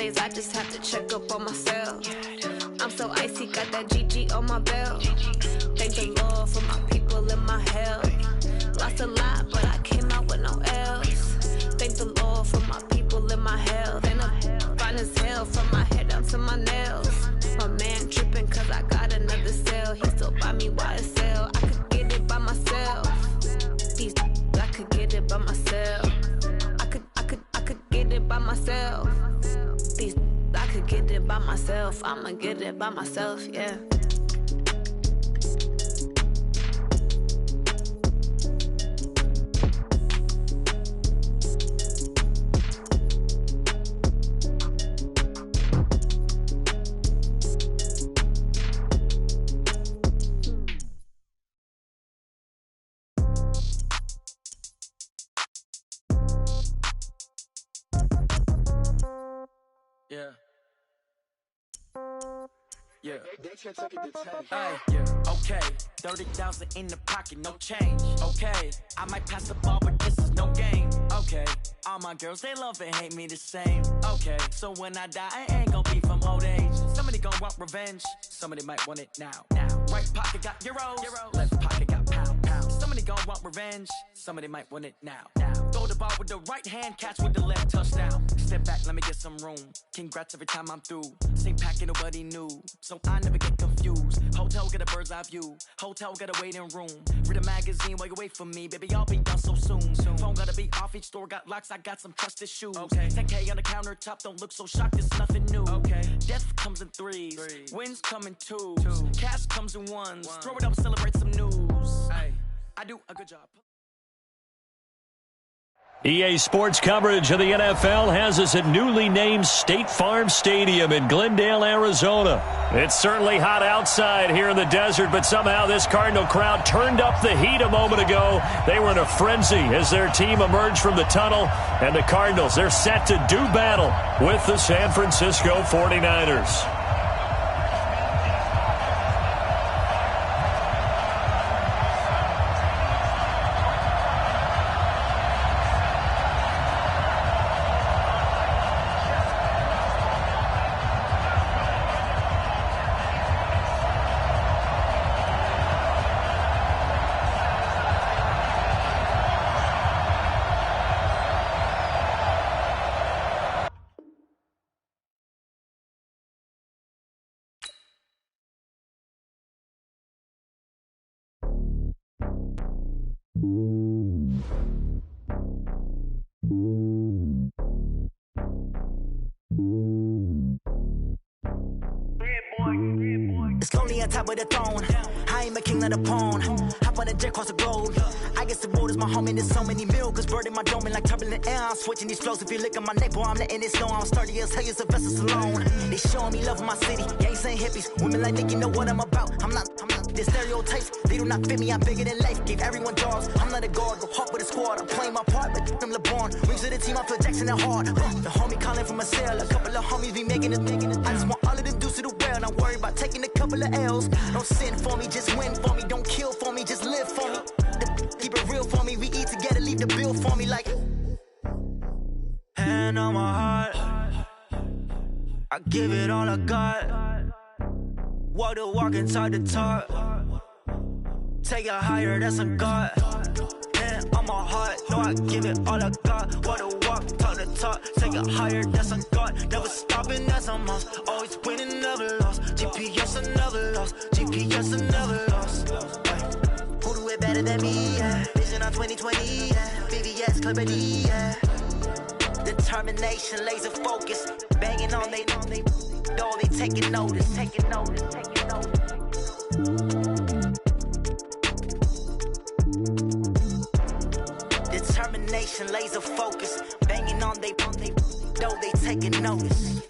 days I just have to check up on myself. I'm so icy, got that GG on my belt. Thank the Lord for my people in my health. Lost a lot, but I came out with no L's. Thank the Lord for my people in my health. And I'm fine as hell from my head down to my nails. My man tripping cause I got another sale. He still buy me YSL. I could get it by myself. These I could get it by myself. I could get it by myself. These I could get it by myself. I'ma get it by myself, yeah. Yeah. Hey, yeah. Okay. 30,000 in the pocket, no change. Okay. I might pass the ball, but this is no game. Okay. All my girls, they love and hate me the same. Okay. So when I die, I ain't gonna be from old age. Somebody gonna want revenge. Somebody might want it now. Right pocket got euros. Left pocket got pounds. Somebody gonna want revenge. Somebody might want it now. Throw the ball with the right hand, catch with the left, touchdown. Step back, let me get some room. Congrats every time I'm through. Same packet, nobody knew. So I never get confused. Hotel get a bird's eye view. Hotel get a waiting room. Read a magazine while you wait for me. Baby, I'll be done so soon. Phone gotta be off, each store got locks. I got some trusted shoes. Okay. 10K on the countertop, don't look so shocked, it's nothing new. Okay. Death comes in threes. Wins come in twos. Cash comes in ones. Throw it up, celebrate some news. Hey, I do a good job. EA Sports coverage of the NFL has us at newly named State Farm Stadium in Glendale, Arizona. It's certainly hot outside here in the desert, but somehow this Cardinal crowd turned up the heat a moment ago. They were in a frenzy as their team emerged from the tunnel, and the Cardinals, they're set to do battle with the San Francisco 49ers. It's lonely on top of the throne. I am a king of the pawn. Hop on a jet across the globe. I guess the road is my home and there's so many milks. Bird in my dome and like turbulent air. I'm switching these flows. If you look at my neck, boy, I'm letting it snow. I'm sturdy as hell, it's a vessel alone. They showing me love in my city. Gangs and hippies. Women like Nick, you know what I'm about. I'm not the stereotypes. They do not fit me. I'm bigger than life. Gave everyone jobs. I'm not a guard. Go hard with a squad. I'm playing my part, but I'm LeBron. Rings to the team. I feel Jackson and hard. The homie calling from a cell. A couple of homies be making it. I just want all of them dudes to do well. Not worry about taking a couple of L's. Don't sin for me, just win for me. Don't kill for me, just live for me. Keep it real for me. We eat together, leave the bill for me like. Hand on my heart, I give it all I got. Walk the walk and talk the talk. Take it higher, that's a God. Hand on my heart, no, I give it all I got. Walk the walk, talk the talk. Take it higher, that's a God. Never stopping, that's a must. Always winning, never lost. GPS, I never lost. GPS, I never lost. Who do it better than me? Yeah. Vision on 2020. Yeah. BVS, Clarity. Yeah. Determination, laser focus. Banging on they know they taking notice. Taking notice. Determination, laser focus. Banging on they know they taking notice.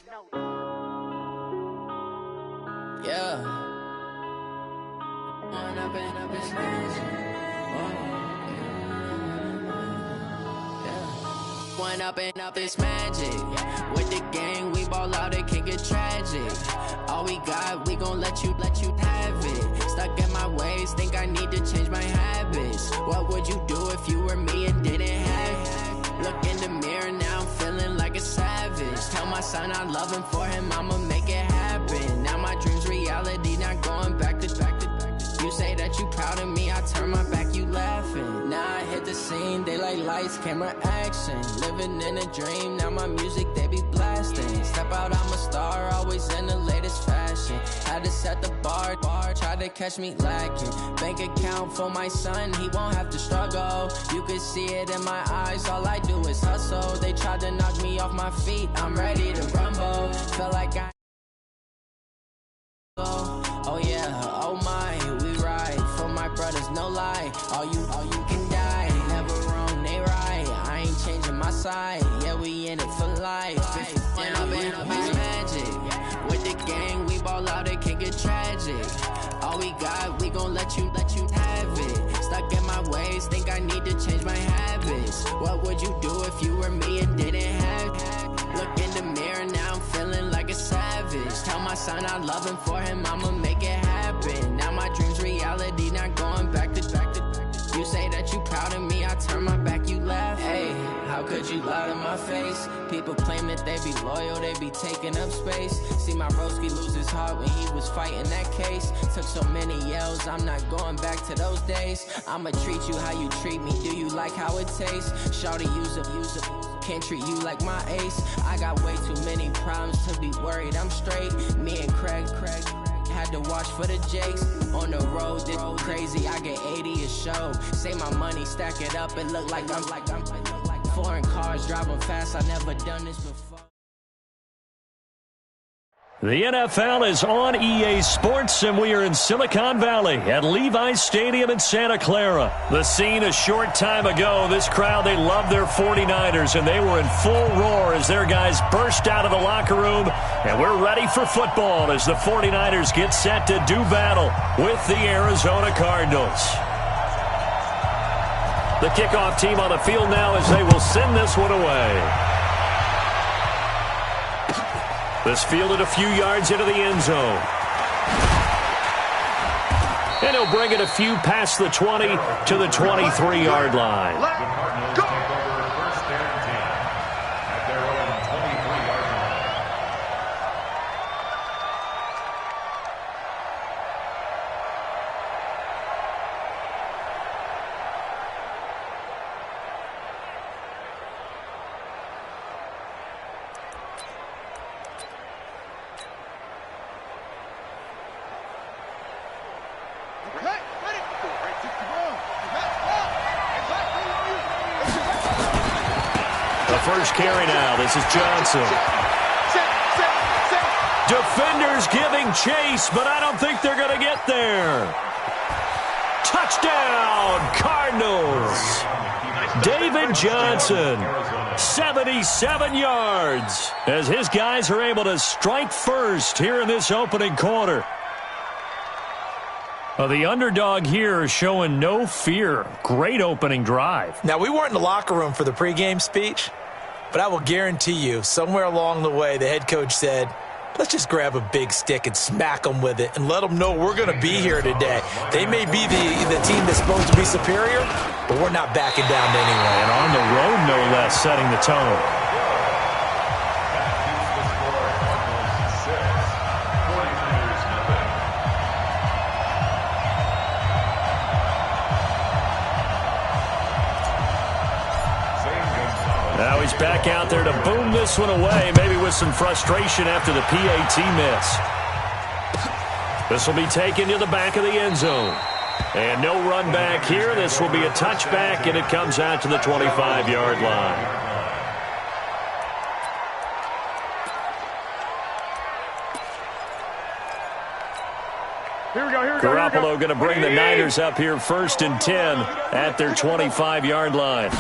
Yeah. One up and up is magic. With the gang, we ball out, it can get tragic. All we got, we gon' let you have it. Stuck in my ways, think I need to change my habits. What would you do if you were me and didn't have it? Look in the mirror, now I'm feeling like a savage. Tell myself son, I love him. For him, I'ma make it happen. Now my dream's reality, not going back to. You say that you proud of me, I turn my back, you laughing. Now I hit the scene, they like lights, camera, action. Living in a dream, now my music, they be blasting. Step out, I'm a star, always in the latest fashion. Had to set the bar, try to catch me lacking. Bank account for my son, he won't have to struggle. You can see it in my eyes, all I do is hustle. They tried to knock me off my feet, I'm ready to rumble. Felt like I oh yeah, oh my, we ride for my brothers, no lie. All you can die, never wrong, they right. I ain't changing my side, yeah, we in it for life. When I've been magic with the gang, we ball out, it can get tragic. All we got, we gon' let you have it. Stuck in my ways, think I need to change my habits. What would you do if you were me and didn't have it? Look in the mirror, now I'm feeling like a savage. Tell my son I love him, for him I'ma make it happen. Now my dream's reality, not going back to. You say that you proud of me, I turn my back, you laugh. Hey, how could you lie to my face? People claim that they be loyal, they be taking up space. See my broski lose his heart when he was fighting that case. Took so many yells, I'm not going back to those days. I'ma treat you how you treat me, do you like how it tastes? Shawty, use it. Can't treat you like my ace. I got way too many problems to be worried, I'm straight. Me and Craig had to watch for the Jakes. On the road, this crazy, I get 80 a show. Say my money, stack it up, it look like I'm foreign cars, driving fast, I never done this before. The NFL is on EA Sports, and we are in Silicon Valley at Levi's Stadium in Santa Clara. The scene a short time ago, this crowd, they love their 49ers, and they were in full roar as their guys burst out of the locker room. And we're ready for football as the 49ers get set to do battle with the Arizona Cardinals. The kickoff team on the field now as they will send this one away. This fielded a few yards into the end zone. And he'll bring it a few past the 20 to the 23-yard line. Let's go! First and 10 at their own 23-yard line. First carry now. This is Johnson. Defenders giving chase, but I don't think they're going to get there. Touchdown, Cardinals. David Johnson, 77 yards, as his guys are able to strike first here in this opening quarter. The underdog here is showing no fear. Great opening drive. Now, we weren't in the locker room for the pregame speech, but I will guarantee you, somewhere along the way, the head coach said, let's just grab a big stick and smack them with it and let them know we're going to be here today. They may be the team that's supposed to be superior, but we're not backing down to anyone. And on the road, no less, setting the tone. Now he's back out there to boom this one away, maybe with some frustration after the PAT miss. This will be taken to the back of the end zone. And no run back here. This will be a touchback, and it comes out to the 25-yard line. Garoppolo going to bring the Niners up here 1st and 10 at their 25-yard line.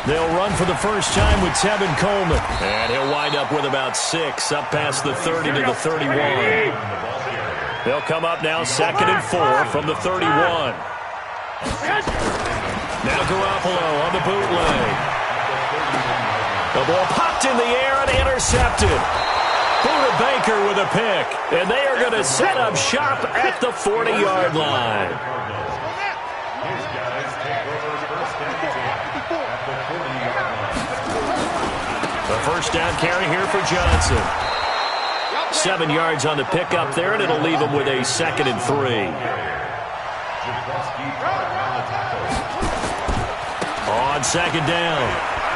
They'll run for the first time with Tevin Coleman. And he'll wind up with about 6 up past the 30 to the 31. They'll come up now 2nd and 4 from the 31. Now Garoppolo on the bootleg. The ball popped in the air and intercepted. Buda Baker with a pick. And they are going to set up shop at the 40-yard line. The first down carry here for Johnson. 7 yards on the pickup there, and it'll leave him with a 2nd and 3. On 2nd down,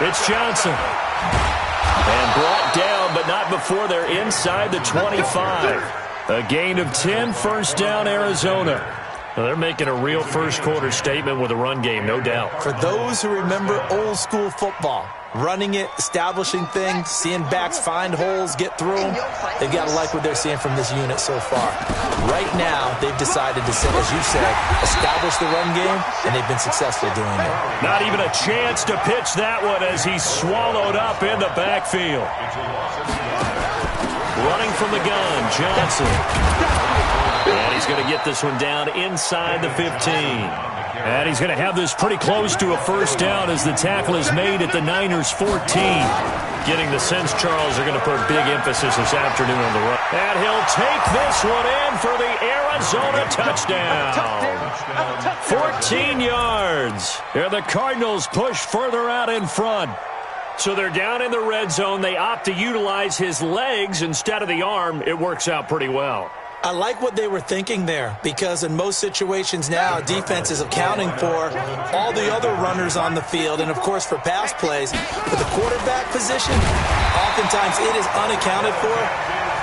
it's Johnson. And brought down, but not before they're inside the 25. A gain of 10, first down, Arizona. Well, they're making a real first-quarter statement with a run game, no doubt. For those who remember old-school football, running it, establishing things, seeing backs find holes, get through them, they've got to like what they're seeing from this unit so far. Right now, they've decided to, as you said, establish the run game, and they've been successful doing it. Not even a chance to pitch that one as he's swallowed up in the backfield. Running from the gun, Johnson. And he's going to get this one down inside the 15. And he's going to have this pretty close to a first down as the tackle is made at the Niners' 14. Getting the sense, Charles, are going to put big emphasis this afternoon on the run. And he'll take this one in for the Arizona touchdown. 14 yards. And the Cardinals push further out in front. So they're down in the red zone. They opt to utilize his legs instead of the arm. It works out pretty well. I like what they were thinking there, because in most situations now, defense is accounting for all the other runners on the field and, of course, for pass plays. But the quarterback position, oftentimes it is unaccounted for.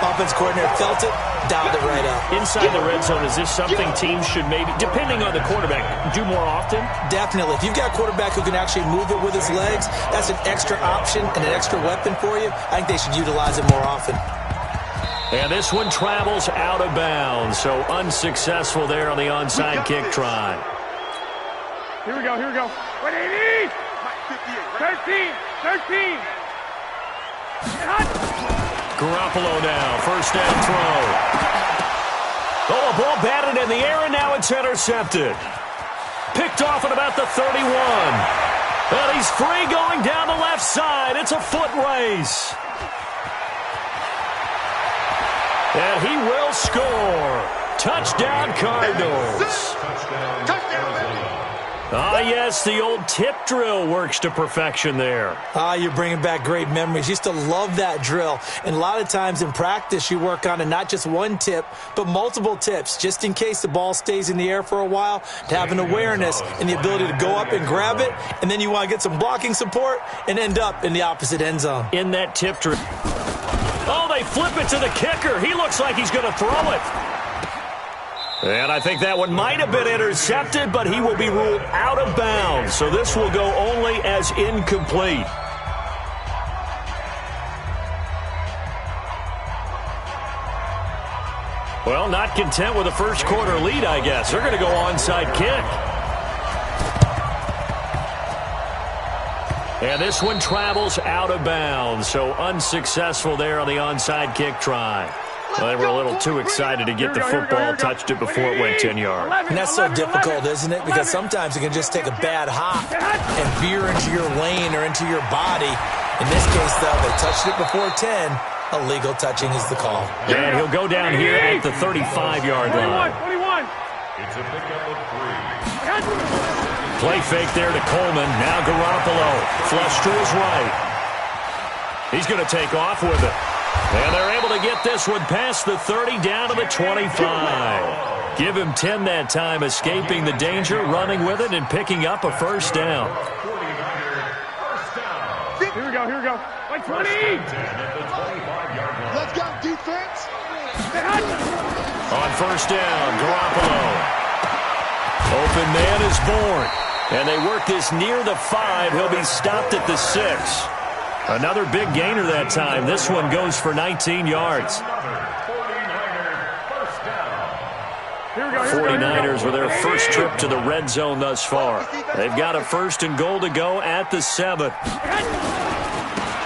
Offense coordinator felt it, dialed it right up. Inside the red zone, is this something teams should maybe, depending on the quarterback, do more often? Definitely. If you've got a quarterback who can actually move it with his legs, that's an extra option and an extra weapon for you. I think they should utilize it more often. And this one travels out of bounds, so unsuccessful there on the onside kick try. Here we go, here we go. 180! 13! Garoppolo now, first down throw. Oh, a ball batted in the air, and now it's intercepted. Picked off at about the 31. And he's free going down the left side. It's a foot race. And he will score. Touchdown, Cardinals. Ah, yes, the old tip drill works to perfection there. Ah, you're bringing back great memories. Used to love that drill. And a lot of times in practice, you work on it, not just one tip, but multiple tips, just in case the ball stays in the air for a while, to have an awareness and the ability to go up and grab it, and then you want to get some blocking support and end up in the opposite end zone. In that tip drill. Oh, they flip it to the kicker. He looks like he's going to throw it. And I think that one might have been intercepted, but he will be ruled out of bounds. So this will go only as incomplete. Well, not content with a first quarter lead, I guess. They're going to go onside kick. And this one travels out of bounds, so unsuccessful there on the onside kick try. Well, they were a little too excited to get the football, touched it before it went 10 yards. And that's so difficult, isn't it? Because sometimes it can just take a bad hop and veer into your lane or into your body. In this case, though, they touched it before 10. Illegal touching is the call. And he'll go down here at the 35-yard line. 21. It's a pickup of 3. Play fake there to Coleman. Now Garoppolo. Flush to his right. He's going to take off with it. And they're able to get this one past the 30 down to the 25. Give him 10 that time, escaping the danger, running with it, and picking up a first down. Here we go, here we go. 20. Let's go, defense. On first down, Garoppolo. Open man is born. And they work this near the 5. He'll be stopped at the 6. Another big gainer that time. This one goes for 19 yards. 49ers with their first trip to the red zone thus far. They've got a first and goal to go at the 7.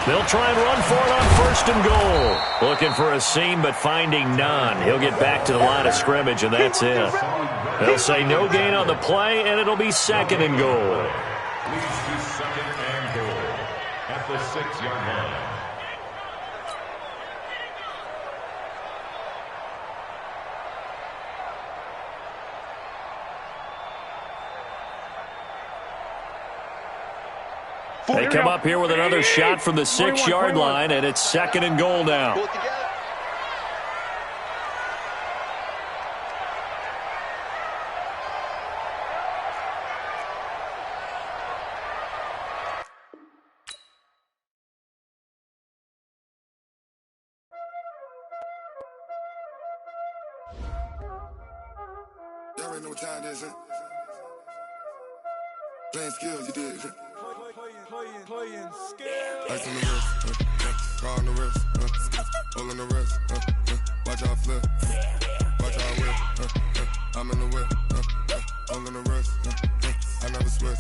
They'll try and run for it on first and goal. Looking for a seam, but finding none. He'll get back to the line of scrimmage, and that's it. They'll say no gain on the play, and it'll be second and goal. Second and goal at the 6-yard line. They come up here with another shot from the 6-yard line, and it's 2nd and goal now. Y'all already know what time it is, huh? Playing skills, you did. Playing skills. Ice on the wrist, car on the wrist, hole on the wrist, watch out flip, watch out whip, I'm in the whip, hole on the wrist, I never switch,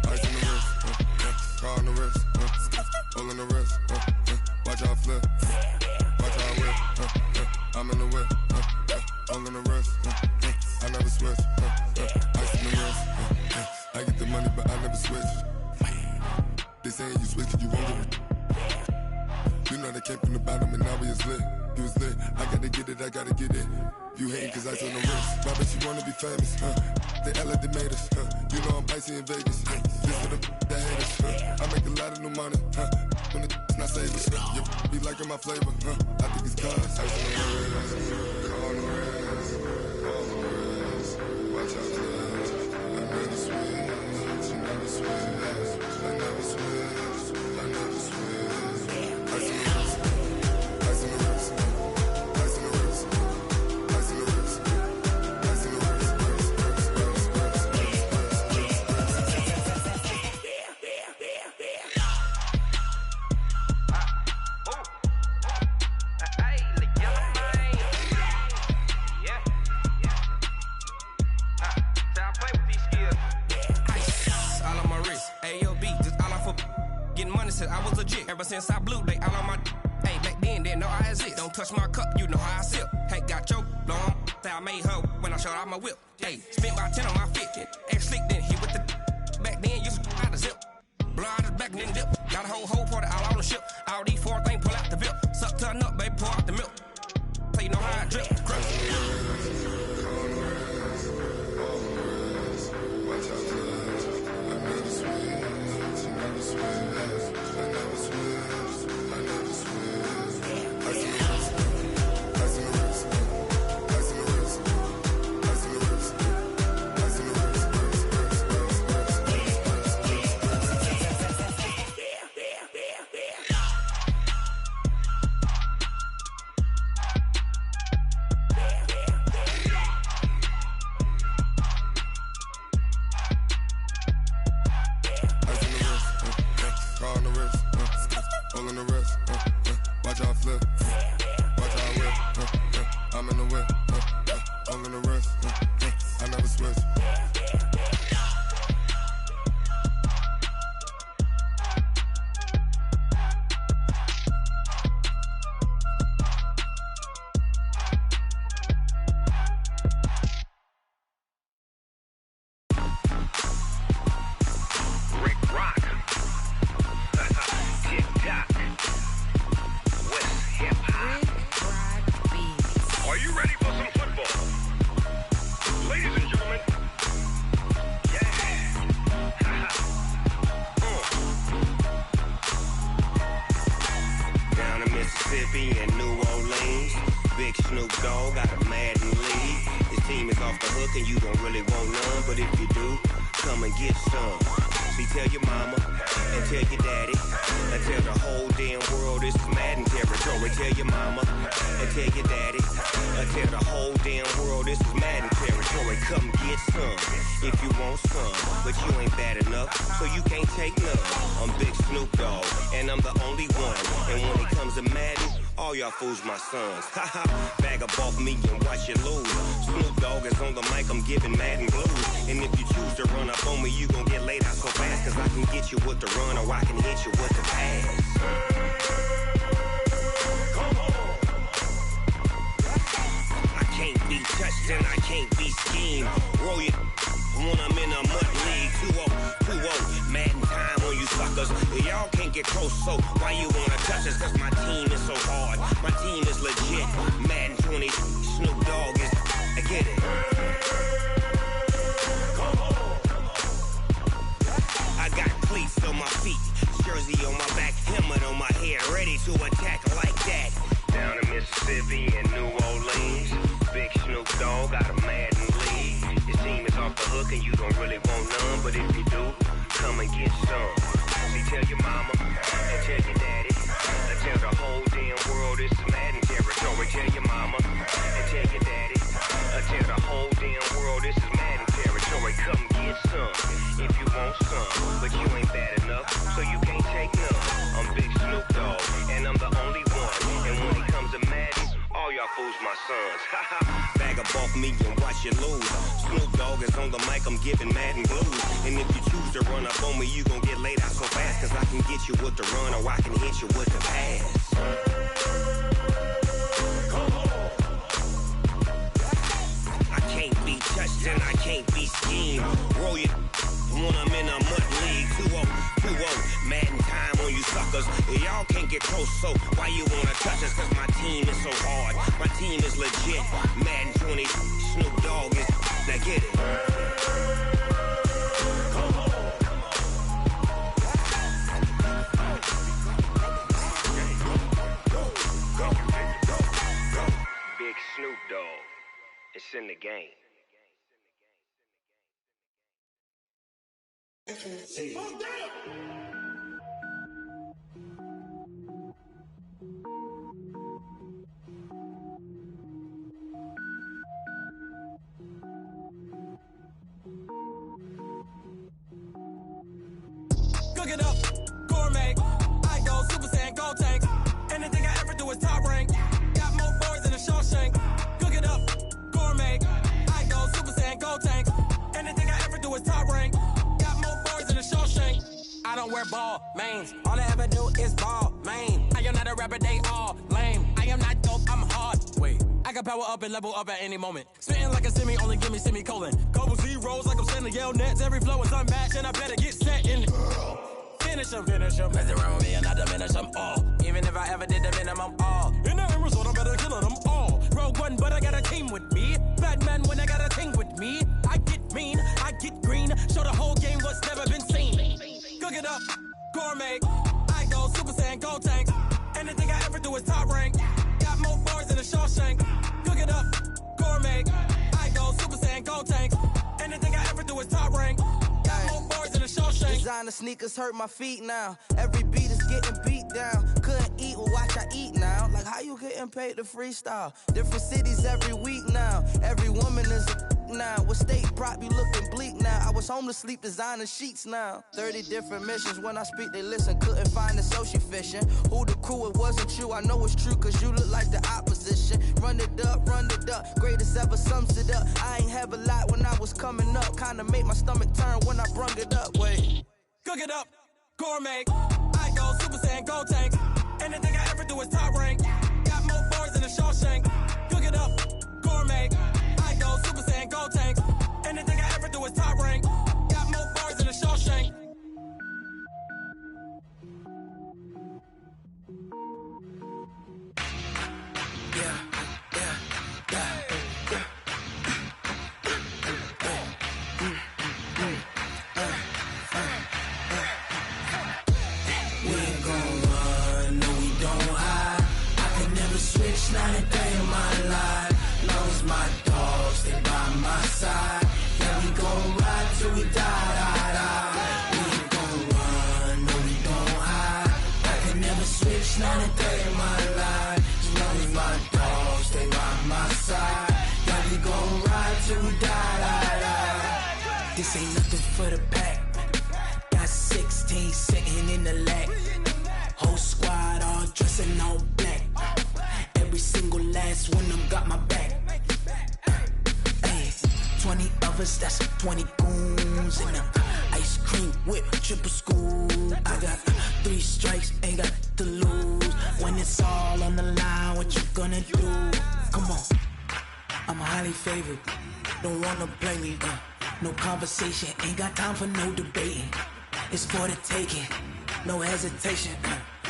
ice on the wrist, car on the wrist, hole on the wrist, watch out flip, watch out whip, I'm in the whip, hole on the wrist, I never switch, ice on the wrist, I get the money but I never switch. They saying you switch and you won't get it. You know they came from the bottom and now we is lit. You was lit, I gotta get it, I gotta get it. You hating cause ice on the wrist. Why bet you wanna be famous, They act like they made us, You know I'm icy in Vegas, This for the haters, I make a lot of new money, When it's not savers, You be liking my flavor, I think it's cause ice on the wrist, car on the wrist, all on the wrist. Watch out for this, I never switch, you never switch. I never switch, I never switch. Ice on the wrist, ice on the wrist, ice on the wrist, ice on the wrist, ice on the I was legit. Ever since I blew, they all on my hey, back then, didn't know I exist. Don't touch my cup, you know how I sip. Hey, got choked, long. Say I made her when I showed out my whip. Hey, spent about 10 on my 50. Ex-slick, then hit with the back then, used to out the zip. Blow out his back, then dip. Got a whole party all on the ship. All these 4 things pull out the bip. Suck to a nut, baby, pour out the milk. So you know how I drip. Crush. Fools my sons. Haha, bag up off me and watch you lose. Snoop Dogg is on the mic, I'm giving Madden blues. And if you choose to run up on me, you gon' get laid out so fast. Cause I can get you with the run or I can hit you with the pass. Come on. I can't be touched and I can't be schemed. Roll you when I'm in a mud league. 2-0, Madden time on you suckers. Y'all can't get close, so why you wanna touch us? Cause my team is so hard. My team is legit. Madden 20, Snoop Dogg is. I get it. Come on. I got cleats on my feet. Mississippi and New Orleans. Big Snoop Dogg got a Madden league. Your team is off the hook and you don't really want none, but if you do, come and get some. See, tell your mama and tell your daddy. And tell the whole damn world this is Madden territory. Tell your mama and tell your daddy. And tell the whole damn world this is Madden territory. Come get some if you want some, but you ain't bad enough, so you can't take none. I'm Big Snoop Dogg, and I'm the only one. And when it comes to Madden, all y'all fools my sons. Bag a bulk me and watch you lose. Snoop Dogg is on the mic, I'm giving Madden blues. And if you choose to run up on me, you gon' get laid out so fast. Cause I can get you with the run or I can hit you with the pass. I can't be touched and I can't be schemed. Roll you when I'm in a mud league. 2-0, Madden time on you suckers. Y'all can't get close, so why you wanna touch us? Cause my team is so hard, my team is legit. Madden 20, Snoop Dogg is, now get it. Big Snoop Dogg, it's in the game. Cook it up, gourmet. I go Super Saiyan, gold tank. Anything I ever do is top rank. Got more boys than a Shawshank. Cook it up, gourmet. I go Super Saiyan, gold tank. Anything I ever do is top rank. Got more boys than a Shawshank. I don't wear ball mains. All I ever do is ball main. I am not a rapper, they all lame. I am not dope, I'm hard. Wait, I can power up and level up at any moment. Spitting like a semi, only give me semicolon. Couple zeros like I'm sending yell nets. Every flow is unmatched and I better get set in. Finish them. Mess around with me and I diminish them all. Even if I ever did the minimum all. In the end result, I'm better killing them all. Rogue One, but I got a team with me. Batman when I got a team with me. I get mean, I get green. Show the whole game what's never been seen. Cook it up, gourmet. I go Super Saiyan, gold tank. Anything I ever do is top rank. Got more bars than a Shawshank. Cook it up, gourmet. I go Super Saiyan, gold tank. Anything I ever do is top rank. Got more bars than a Shawshank. Designer sneakers hurt my feet now. Every beat is getting beat down. Couldn't eat, well watch I eat now. Like how you getting paid to freestyle? Different cities every week now. Every woman is a now. What state prop you looking bleak now? I was home to sleep designing sheets now. 30 different missions. When I speak they listen. Couldn't find it so she fishing. Who the crew, it wasn't you. I know it's true cause you look like the opposition. Run it up. Greatest ever sums it up. I ain't have a lot when I was coming up. Kinda made my stomach turn when I brung it up. Wait. Cook it up, gourmet. I go Super Saiyan, gold tank. Anything I ever do is top rank. Got more bars than a Shawshank. Cook it up, gourmet. I go Super Saiyan, gold tank. Anything I ever do is top rank. Got more bars than a Shawshank. Not a day in my life. Long as my dogs stay by my side. Yeah, we gon' ride till we die. We ain't gon' run, no we don't hide. I can never switch, not a day in my life. As long as my dogs stay by my side. Yeah, we gon' ride till we die. This ain't nothing for the pack. Got 16 sitting in the lag. Whole squad all dressing all black. Every single last one of them got my back. Ay, 20 of us, that's 20 goons. And ice cream whip, triple scoop. I got 3 strikes, ain't got to lose. When it's all on the line, what you gonna do? Come on, I'm highly favored. Don't wanna play me, no conversation. Ain't got time for no debating. It's for the taking, no hesitation.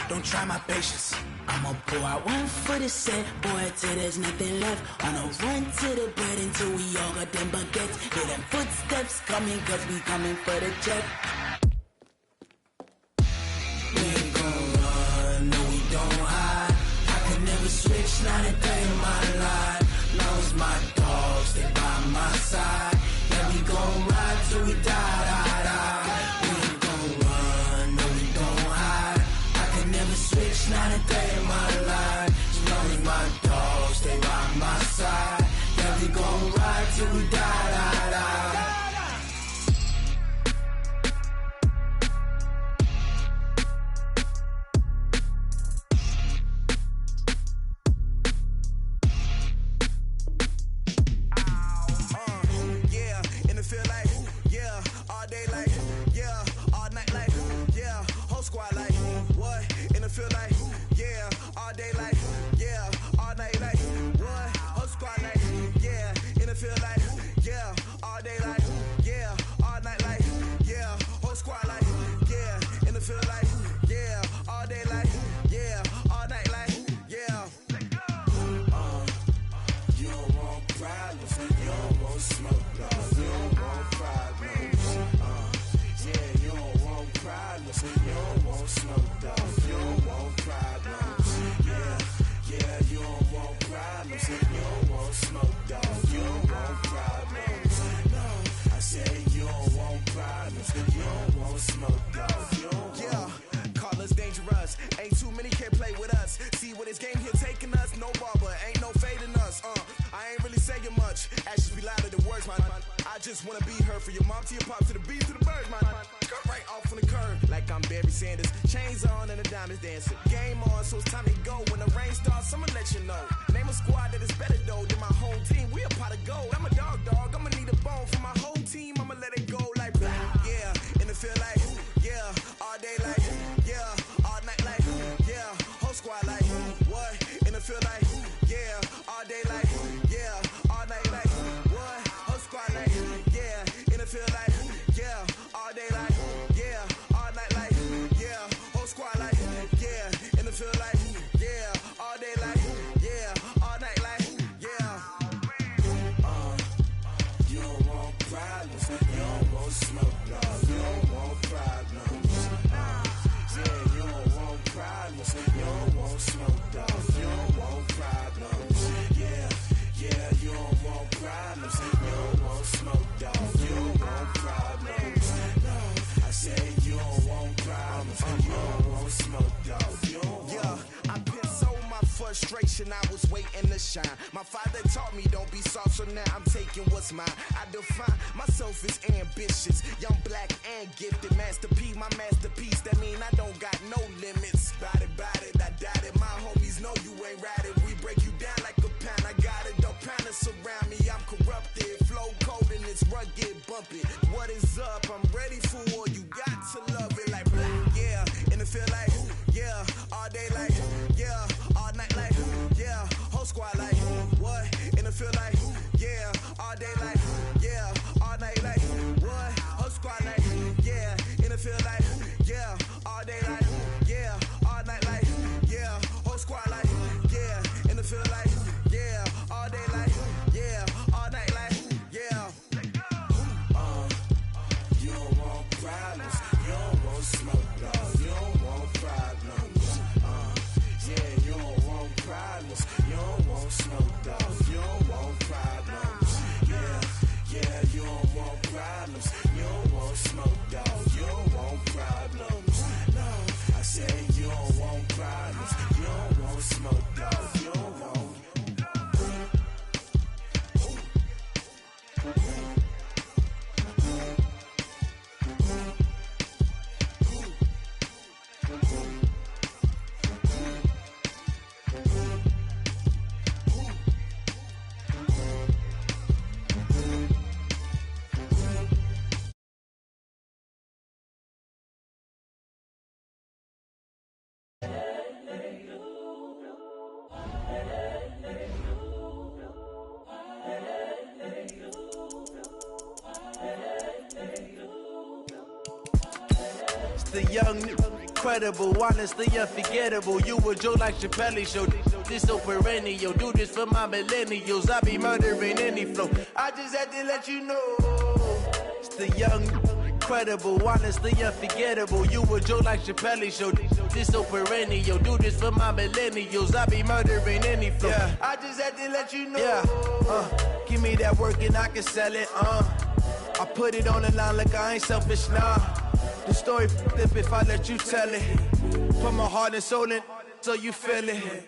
Don't try my patience. I'ma pour out one for the set, boy, till there's nothing left. On a run to the bread until we all got them baguettes. Hear them footsteps coming, cause we coming for the check. We ain't gon' run, no we don't hide. I can never switch, not a day till we die, die, die. I was waiting to shine. My father taught me don't be soft, so now I'm taking what's mine. I define myself as ambitious, young, black, and gifted. Master P, my masterpiece. That mean I don't got no limits. Bout it, I doubt it. My homies know you ain't ratted. We break you down like a pound. I got it, don't pound to surround me. I'm corrupted, flow cold and it's rugged, bumpy. What is up? I'm ready for war. You got to love it like black, yeah. And it feel like, yeah, all day like, yeah, all night like, yeah, whole squad like, what? And it feel like, yeah, all day like, yeah, all night like, what? Whole squad like, yeah, and it feel like, yeah, all day like, yeah, all night like, yeah, whole squad like, yeah, and it feel like, yeah, all day like, yeah, all night like, yeah. You don't want problems, you don't want smoke, no, you don't want problems. Yeah, you don't want problems, you don't want smoke, dog, you don't want problems. Yeah, you don't want problems, you don't want smoke, dog, you don't want problems. No, I said you don't want problems, you don't want smoke, dog, you don't want. The young, incredible, honestly unforgettable. You a Joe like Chappelle show. This so perennial. Do this for my millennials. I be murdering any flow. I just had to let you know. It's the young, incredible, honestly unforgettable. You a Joe like Chappelle show. This so perennial. Do this for my millennials. I be murdering any flow. Yeah. I just had to let you know. Yeah. Give me that work and I can sell it. I put it on the line like I ain't selfish, nah. The story flip if I let you tell it. Put my heart and soul in so you feel it.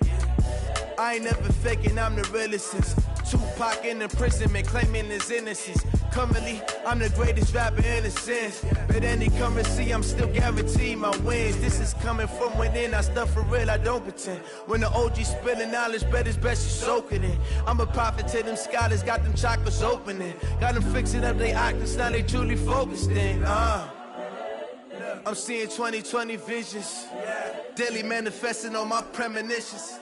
I ain't never faking, I'm the realest since Tupac in imprisonment, claiming his innocence. Currently, I'm the greatest rapper in a sense. But any currency, I'm still guaranteed my wins. This is coming from within, I stuff for real, I don't pretend. When the OG spilling knowledge, bet it's best you soak it in. I'm a prophet to them scholars, got them chakras opening. Got them fixing up they octaves, now they truly focused in. I'm seeing 2020 visions. Daily manifesting on my premonitions.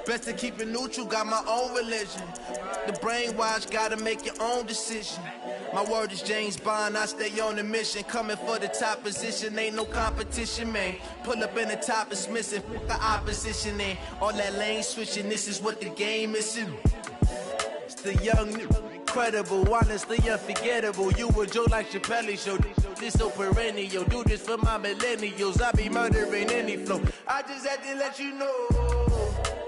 Best to keep it neutral, got my own religion. The brainwash, gotta make your own decision. My word is James Bond, I stay on the mission. Coming for the top position, ain't no competition, man. Pull up in the top, it's missing, the opposition ain't. All that lane switching, this is what the game is. It's the young, incredible, honestly unforgettable. You a joke like Chappelle show. This so perennial, do this for my millennials. I be murdering any flow. I just had to let you know.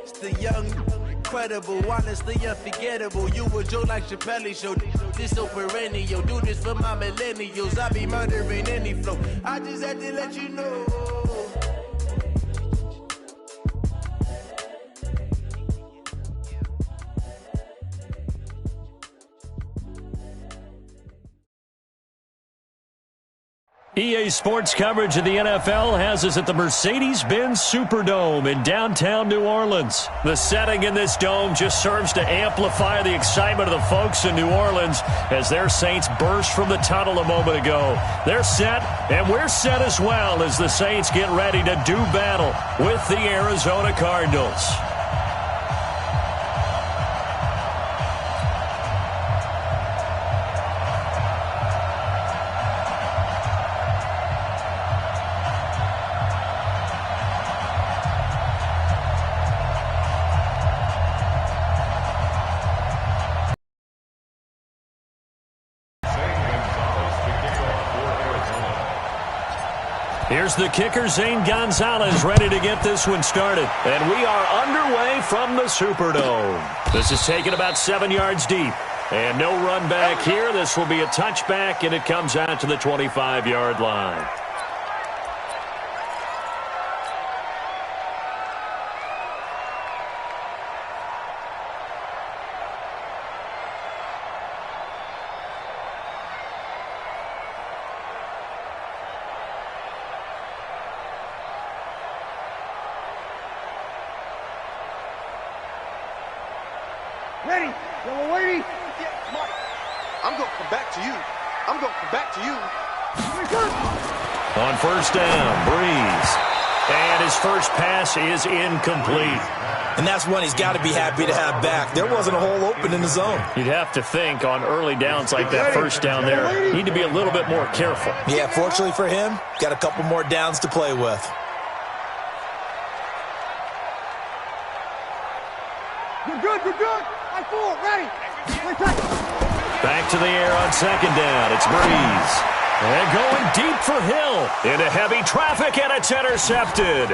It's the young, incredible, honestly unforgettable. You a joke like Chappelle show. This so perennial, do this for my millennials. I be murdering any flow. I just had to let you know. EA Sports coverage of the NFL has us at the Mercedes-Benz Superdome in downtown New Orleans. The setting in this dome just serves to amplify the excitement of the folks in New Orleans as their Saints burst from the tunnel a moment ago. They're set, and we're set as well as the Saints get ready to do battle with the Arizona Cardinals. Here's the kicker, Zane Gonzalez, ready to get this one started. And we are underway from the Superdome. This is taken about 7 yards deep. And no run back here. This will be a touchback, and it comes out to the 25-yard line. Ready? Yellow lady? Yeah, Mike. I'm going to come back to you. I'm going to come back to you. On first down, Breeze. And his first pass is incomplete. And that's one he's got to be happy to have back. There wasn't a hole open in the zone. You'd have to think on early downs like that first down there, need to be a little bit more careful. Yeah, fortunately for him, got a couple more downs to play with. You're good, you're good. I four, ready. Back to the air on second down. It's Breeze. And going deep for Hill. Into heavy traffic, and it's intercepted.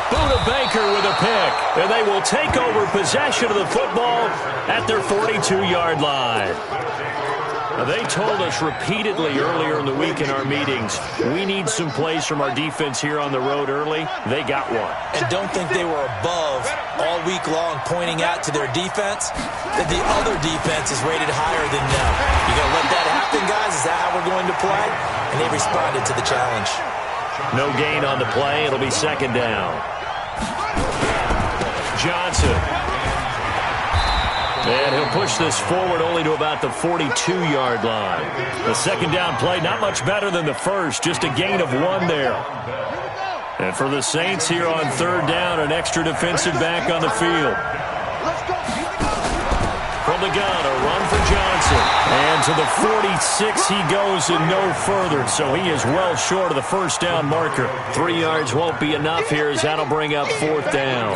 Buda Baker with a pick. And they will take over possession of the football at their 42-yard line. Now, they told us repeatedly earlier in the week in our meetings, we need some plays from our defense here on the road early. They got one. And don't think they were above all week long pointing out to their defense that the other defense is rated higher than them. You going to let that happen, guys? Is that how we're going to play? And they responded to the challenge. No gain on the play. It'll be second down. Johnson. And he'll push this forward only to about the 42-yard line. The second down play, not much better than the first, just a gain of one there. And for the Saints here on third down, an extra defensive back on the field. From the gun, a run for Johnson. And to the 46 he goes and no further, so he is well short of the first down marker. 3 yards won't be enough here as that'll bring up fourth down.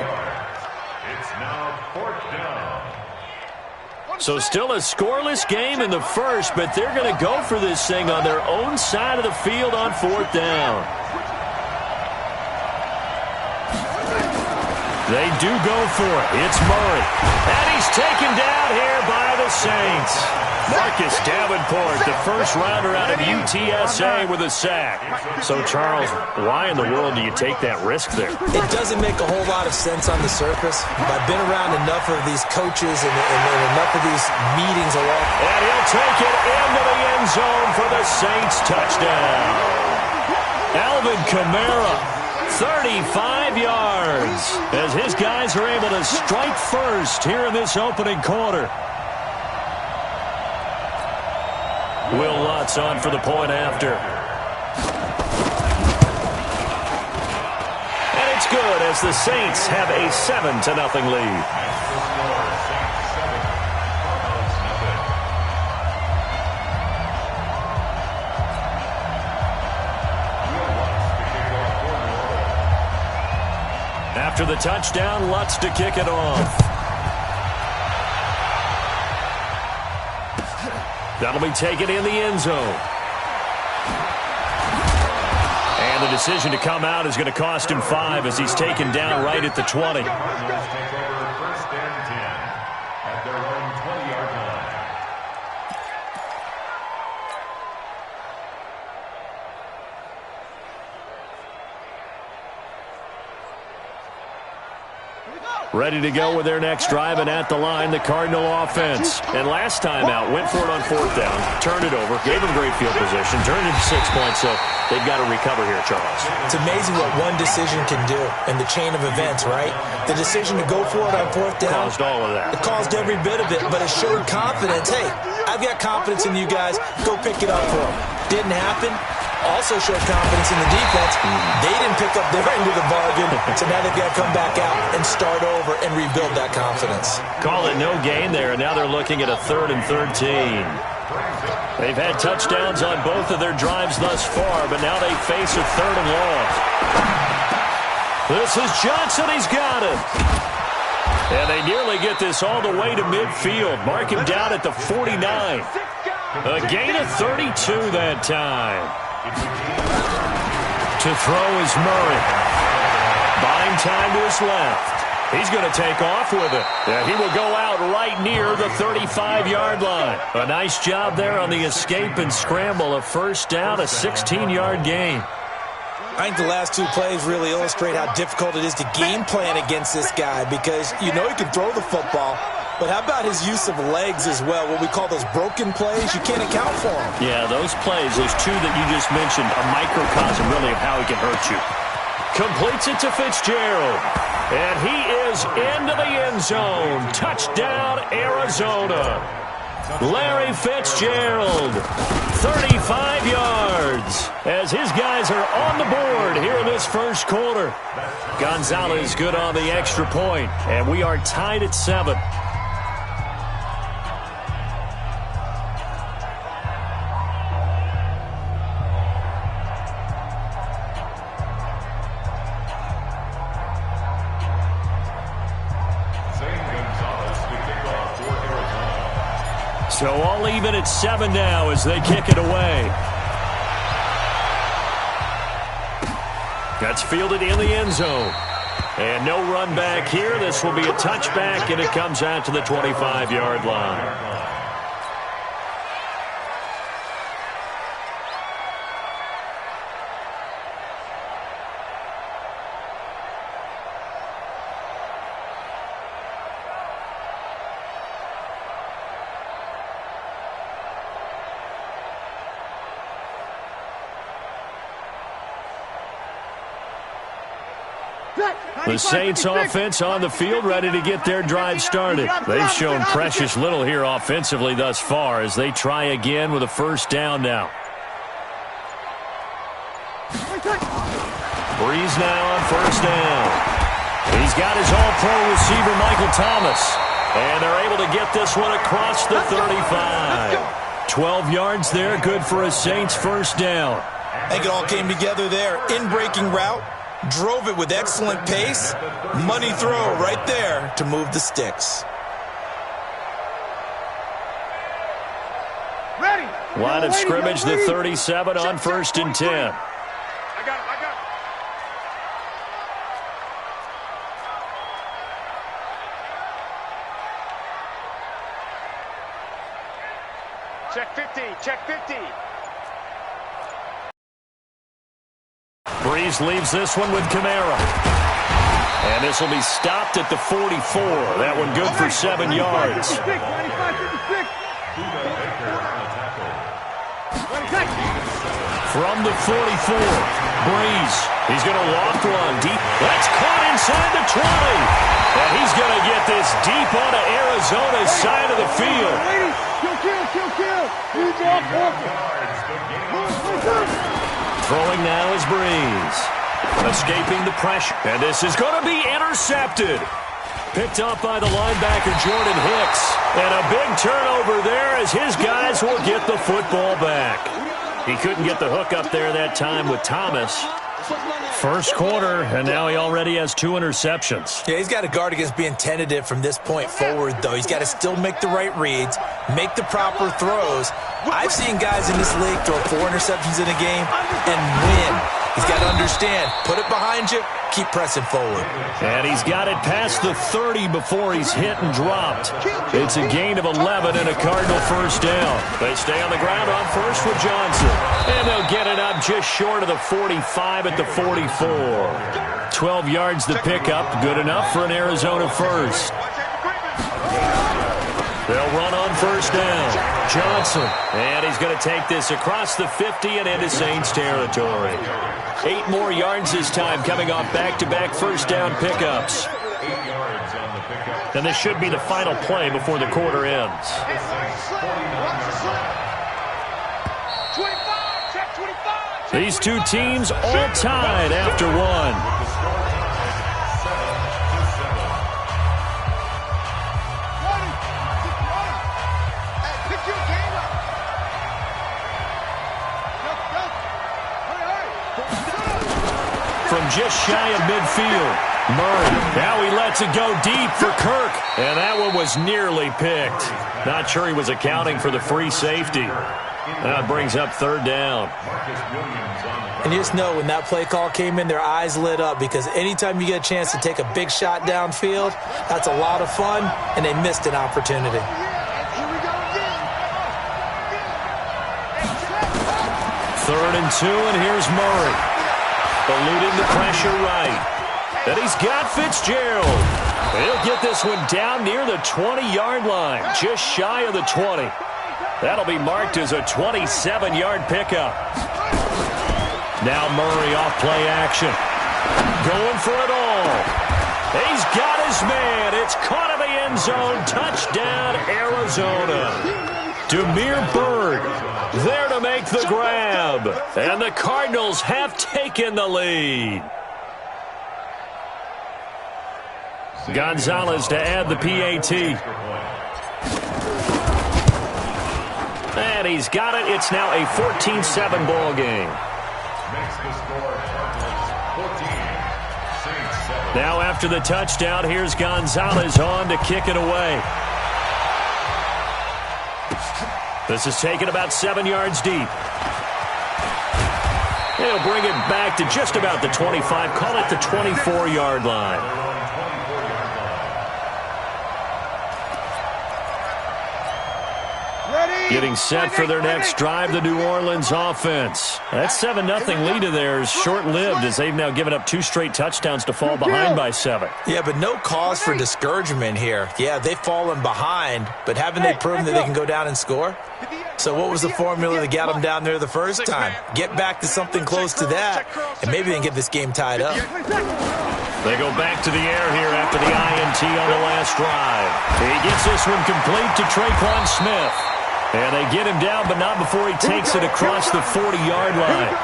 It's now fourth down. So still a scoreless game in the first, but they're going to go for this thing on their own side of the field on fourth down. They do go for it. It's Murray. And he's taken down here by the Saints. Marcus Davenport, the first rounder out of UTSA with a sack. So, Charles, why in the world do you take that risk there? It doesn't make a whole lot of sense on the surface. I've been around enough of these coaches and enough of these meetings along. And he'll take it into the end zone for the Saints touchdown. Alvin Kamara, 35 yards, as his guys are able to strike first here in this opening quarter. Will Lutz on for the point after. And it's good as the Saints have a 7-0 lead. After the touchdown, Lutz to kick it off. That'll be taken in the end zone. And the decision to come out is going to cost him 5 as he's taken down right at the 20. First and 10 at their own 20-yard line. Ready to go with their next drive, and at the line, the Cardinal offense. And last time out, went for it on 4th down, turned it over, gave them great field position, turned it to 6 points, so they've got to recover here, Charles. It's amazing what one decision can do in the chain of events, right? The decision to go for it on 4th down. Caused all of that. It caused every bit of it, but it showed confidence. Hey, I've got confidence in you guys. Go pick it up for them. Didn't happen. Also showed confidence in the defense. They didn't pick up their end of the bargain, so now they've got to come back out and start over and rebuild that confidence. Call it no gain there, and now they're looking at a 3rd and 13. They've had touchdowns on both of their drives thus far, but now they face a 3rd and long. This is Johnson. He's got it. And they nearly get this all the way to midfield. Mark him down at the 49. A gain of 32 that time. To throw is Murray. Buying time to his left. He's going to take off with it. Yeah, he will go out right near the 35-yard line. A nice job there on the escape and scramble. A 1st down, a 16-yard gain. I think the last 2 plays really illustrate how difficult it is to game plan against this guy, because you know he can throw the football, but how about his use of legs as well? What we call those broken plays, you can't account for them. Yeah, those plays, those 2 that you just mentioned, a microcosm really of how he can hurt you. Completes it to Fitzgerald. And he is into the end zone. Touchdown, Arizona. Larry Fitzgerald, 35 yards, as his guys are on the board here in this first quarter. Gonzalez good on the extra point, and we are tied at 7. So all even at 7 now as they kick it away. That's fielded in the end zone. And no run back here. This will be a touchback, and it comes out to the 25-yard line. The Saints offense on the field, ready to get their drive started. They've shown precious little here offensively thus far as they try again with a 1st down now. Breeze now on 1st down. He's got his all-pro receiver, Michael Thomas. And they're able to get this one across the 35. 12 yards there, good for a Saints 1st down. I think it all came together there. In-breaking route. Drove it with excellent pace. Money throw right there to move the sticks. Line of scrimmage, the 37 on 1st and 10. I got it. Check 50. Check 50. Breeze leaves this one with Kamara. And this will be stopped at the 44. That one good for 7 yards. From the 44, Breeze. He's going to walk one deep. That's caught inside the 20. And he's going to get this deep onto Arizona's side of the field. Throwing now is Breeze. Escaping the pressure. And this is going to be intercepted. Picked up by the linebacker, Jordan Hicks. And a big turnover there as his guys will get the football back. He couldn't get the hook up there that time with Thomas. First quarter, and now he already has 2 interceptions. Yeah, he's got to guard against being tentative from this point forward, though. He's got to still make the right reads, make the proper throws. I've seen guys in this league throw 4 interceptions in a game and win. He's got to understand, put it behind you, keep pressing forward. And he's got it past the 30 before he's hit and dropped. It's a gain of 11 and a Cardinal first down. They stay on the ground on first with Johnson. And they'll get it up just short of the 45 at the 44. 12 yards the pickup, good enough for an Arizona first. They'll run on first down. Johnson. And he's going to take this across the 50 and into Saints territory. 8 more yards this time coming off back-to-back first down pickups. And this should be the final play before the quarter ends. These two teams all tied after one. From just shy of midfield, Murray. Now he lets it go deep for Kirk. And that one was nearly picked. Not sure he was accounting for the free safety. That brings up third down. And you just know when that play call came in, their eyes lit up because anytime you get a chance to take a big shot downfield, that's a lot of fun, and they missed an opportunity. Third and 2, and here's Murray. Eluding the pressure right. And he's got Fitzgerald. He'll get this one down near the 20-yard line, just shy of the 20. That'll be marked as a 27-yard pickup. Now Murray off play action. Going for it all. He's got his man. It's caught in the end zone. Touchdown, Arizona. Demir Bird there to make the grab. And the Cardinals have taken the lead. Gonzalez to add the PAT. And he's got it. It's now a 14-7 ball game. Now after the touchdown, here's Gonzalez on to kick it away. This is taken about 7 yards deep. He'll bring it back to just about the 25. Call it the 24-yard line. Getting set for their next drive, the New Orleans offense. That 7-0 lead of theirs short-lived as they've now given up 2 straight touchdowns to fall behind by 7. Yeah, but no cause for discouragement here. Yeah, they've fallen behind, but haven't they proven that they can go down and score? So what was the formula that got them down there the first time? Get back to something close to that, and maybe they can get this game tied up. They go back to the air here after the INT on the last drive. He gets this one complete to Traquan Smith. And they get him down, but not before he takes it across the 40-yard line.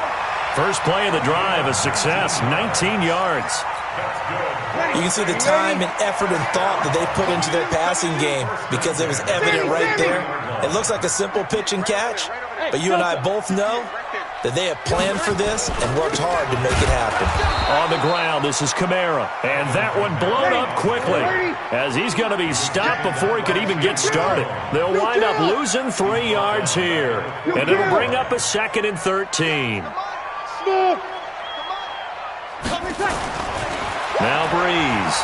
First play of the drive, a success, 19 yards. You can see the time and effort and thought that they put into their passing game because it was evident right there. It looks like a simple pitch and catch, but you and I both know that they have planned for this and worked hard to make it happen. On the ground, this is Kamara. And that one blown up quickly as he's going to be stopped before he could even get started. They'll wind up losing 3 yards here. And it'll bring up a 2nd and 13. Now Breeze.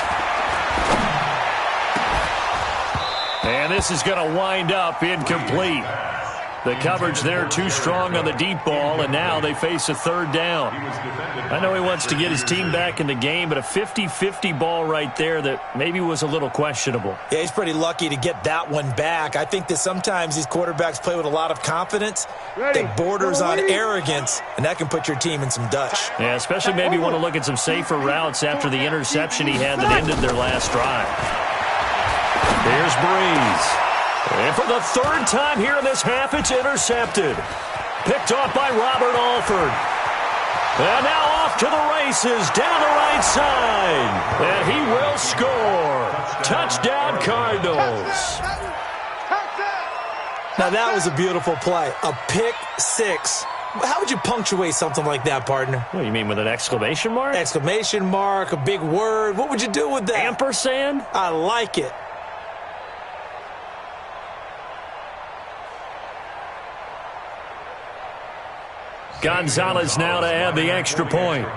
And this is going to wind up incomplete. The coverage there too strong on the deep ball, and now they face a third down. I know he wants to get his team back in the game, but a 50-50 ball right there that maybe was a little questionable. Yeah, he's pretty lucky to get that one back. I think that sometimes these quarterbacks play with a lot of confidence that borders on arrogance, and that can put your team in some Dutch. Yeah, especially maybe want to look at some safer routes after the interception he had that ended their last drive. Here's Breeze. And for the third time here in this half, it's intercepted. Picked off by Robert Alford. And now off to the races down the right side. And he will score. Touchdown, Cardinals. Now that was a beautiful play. A pick six. How would you punctuate something like that, partner? What do you mean, with an exclamation mark? Exclamation mark, a big word. What would you do with that? Ampersand? I like it. Gonzalez now to add the extra point.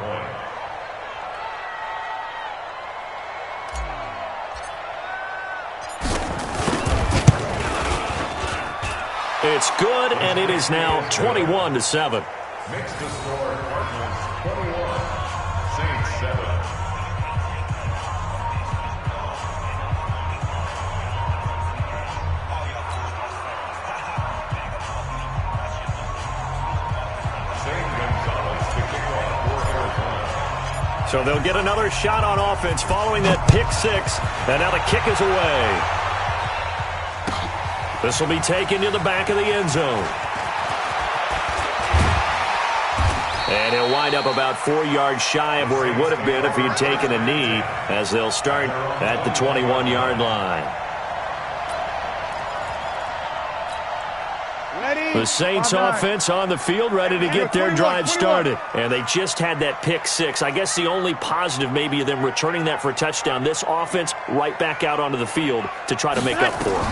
It's good, and it is now 21-7. Makes the score Cardinals 21, Saints 7. So they'll get another shot on offense following that pick six. And now the kick is away. This will be taken to the back of the end zone. And he'll wind up about 4 yards shy of where he would have been if he had taken a knee, as they'll start at the 21-yard line. The Saints offense on the field, ready to get their drive started. And they just had that pick six. I guess the only positive maybe of them returning that for a touchdown. This offense right back out onto the field to try to make up for it.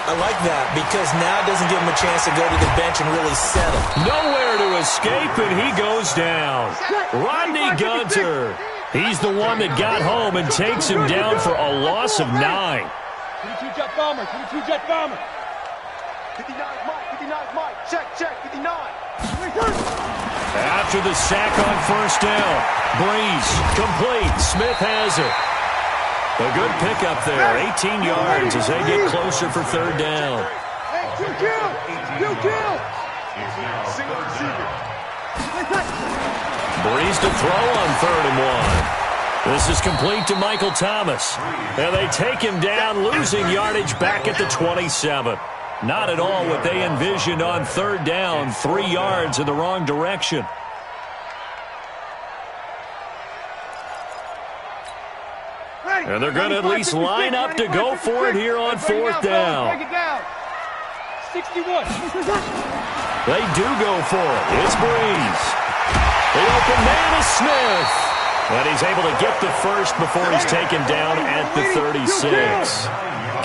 I like that because now it doesn't give him a chance to go to the bench and really settle. Nowhere to escape, and he goes down. Rodney Gunter. He's the one that got home and takes him down for a loss of 9. 22 jet bomber, 22 jet bomber. 59 Mike, 59 Mike, check, 59. After the sack on first down, Breeze complete. Smith has it. A good pickup there, 18 yards as they get closer for third down. Hey, two kill. Single receiver. Breeze to throw on 3rd and 1. This is complete to Michael Thomas. And they take him down, losing yardage back at the 27. Not at all what they envisioned on 3rd down, 3 yards in the wrong direction. And they're going to at least line up to go for it here on 4th down. 61. They do go for it. It's Breeze. The open man is Smith. And he's able to get the first before he's taken down at the 36.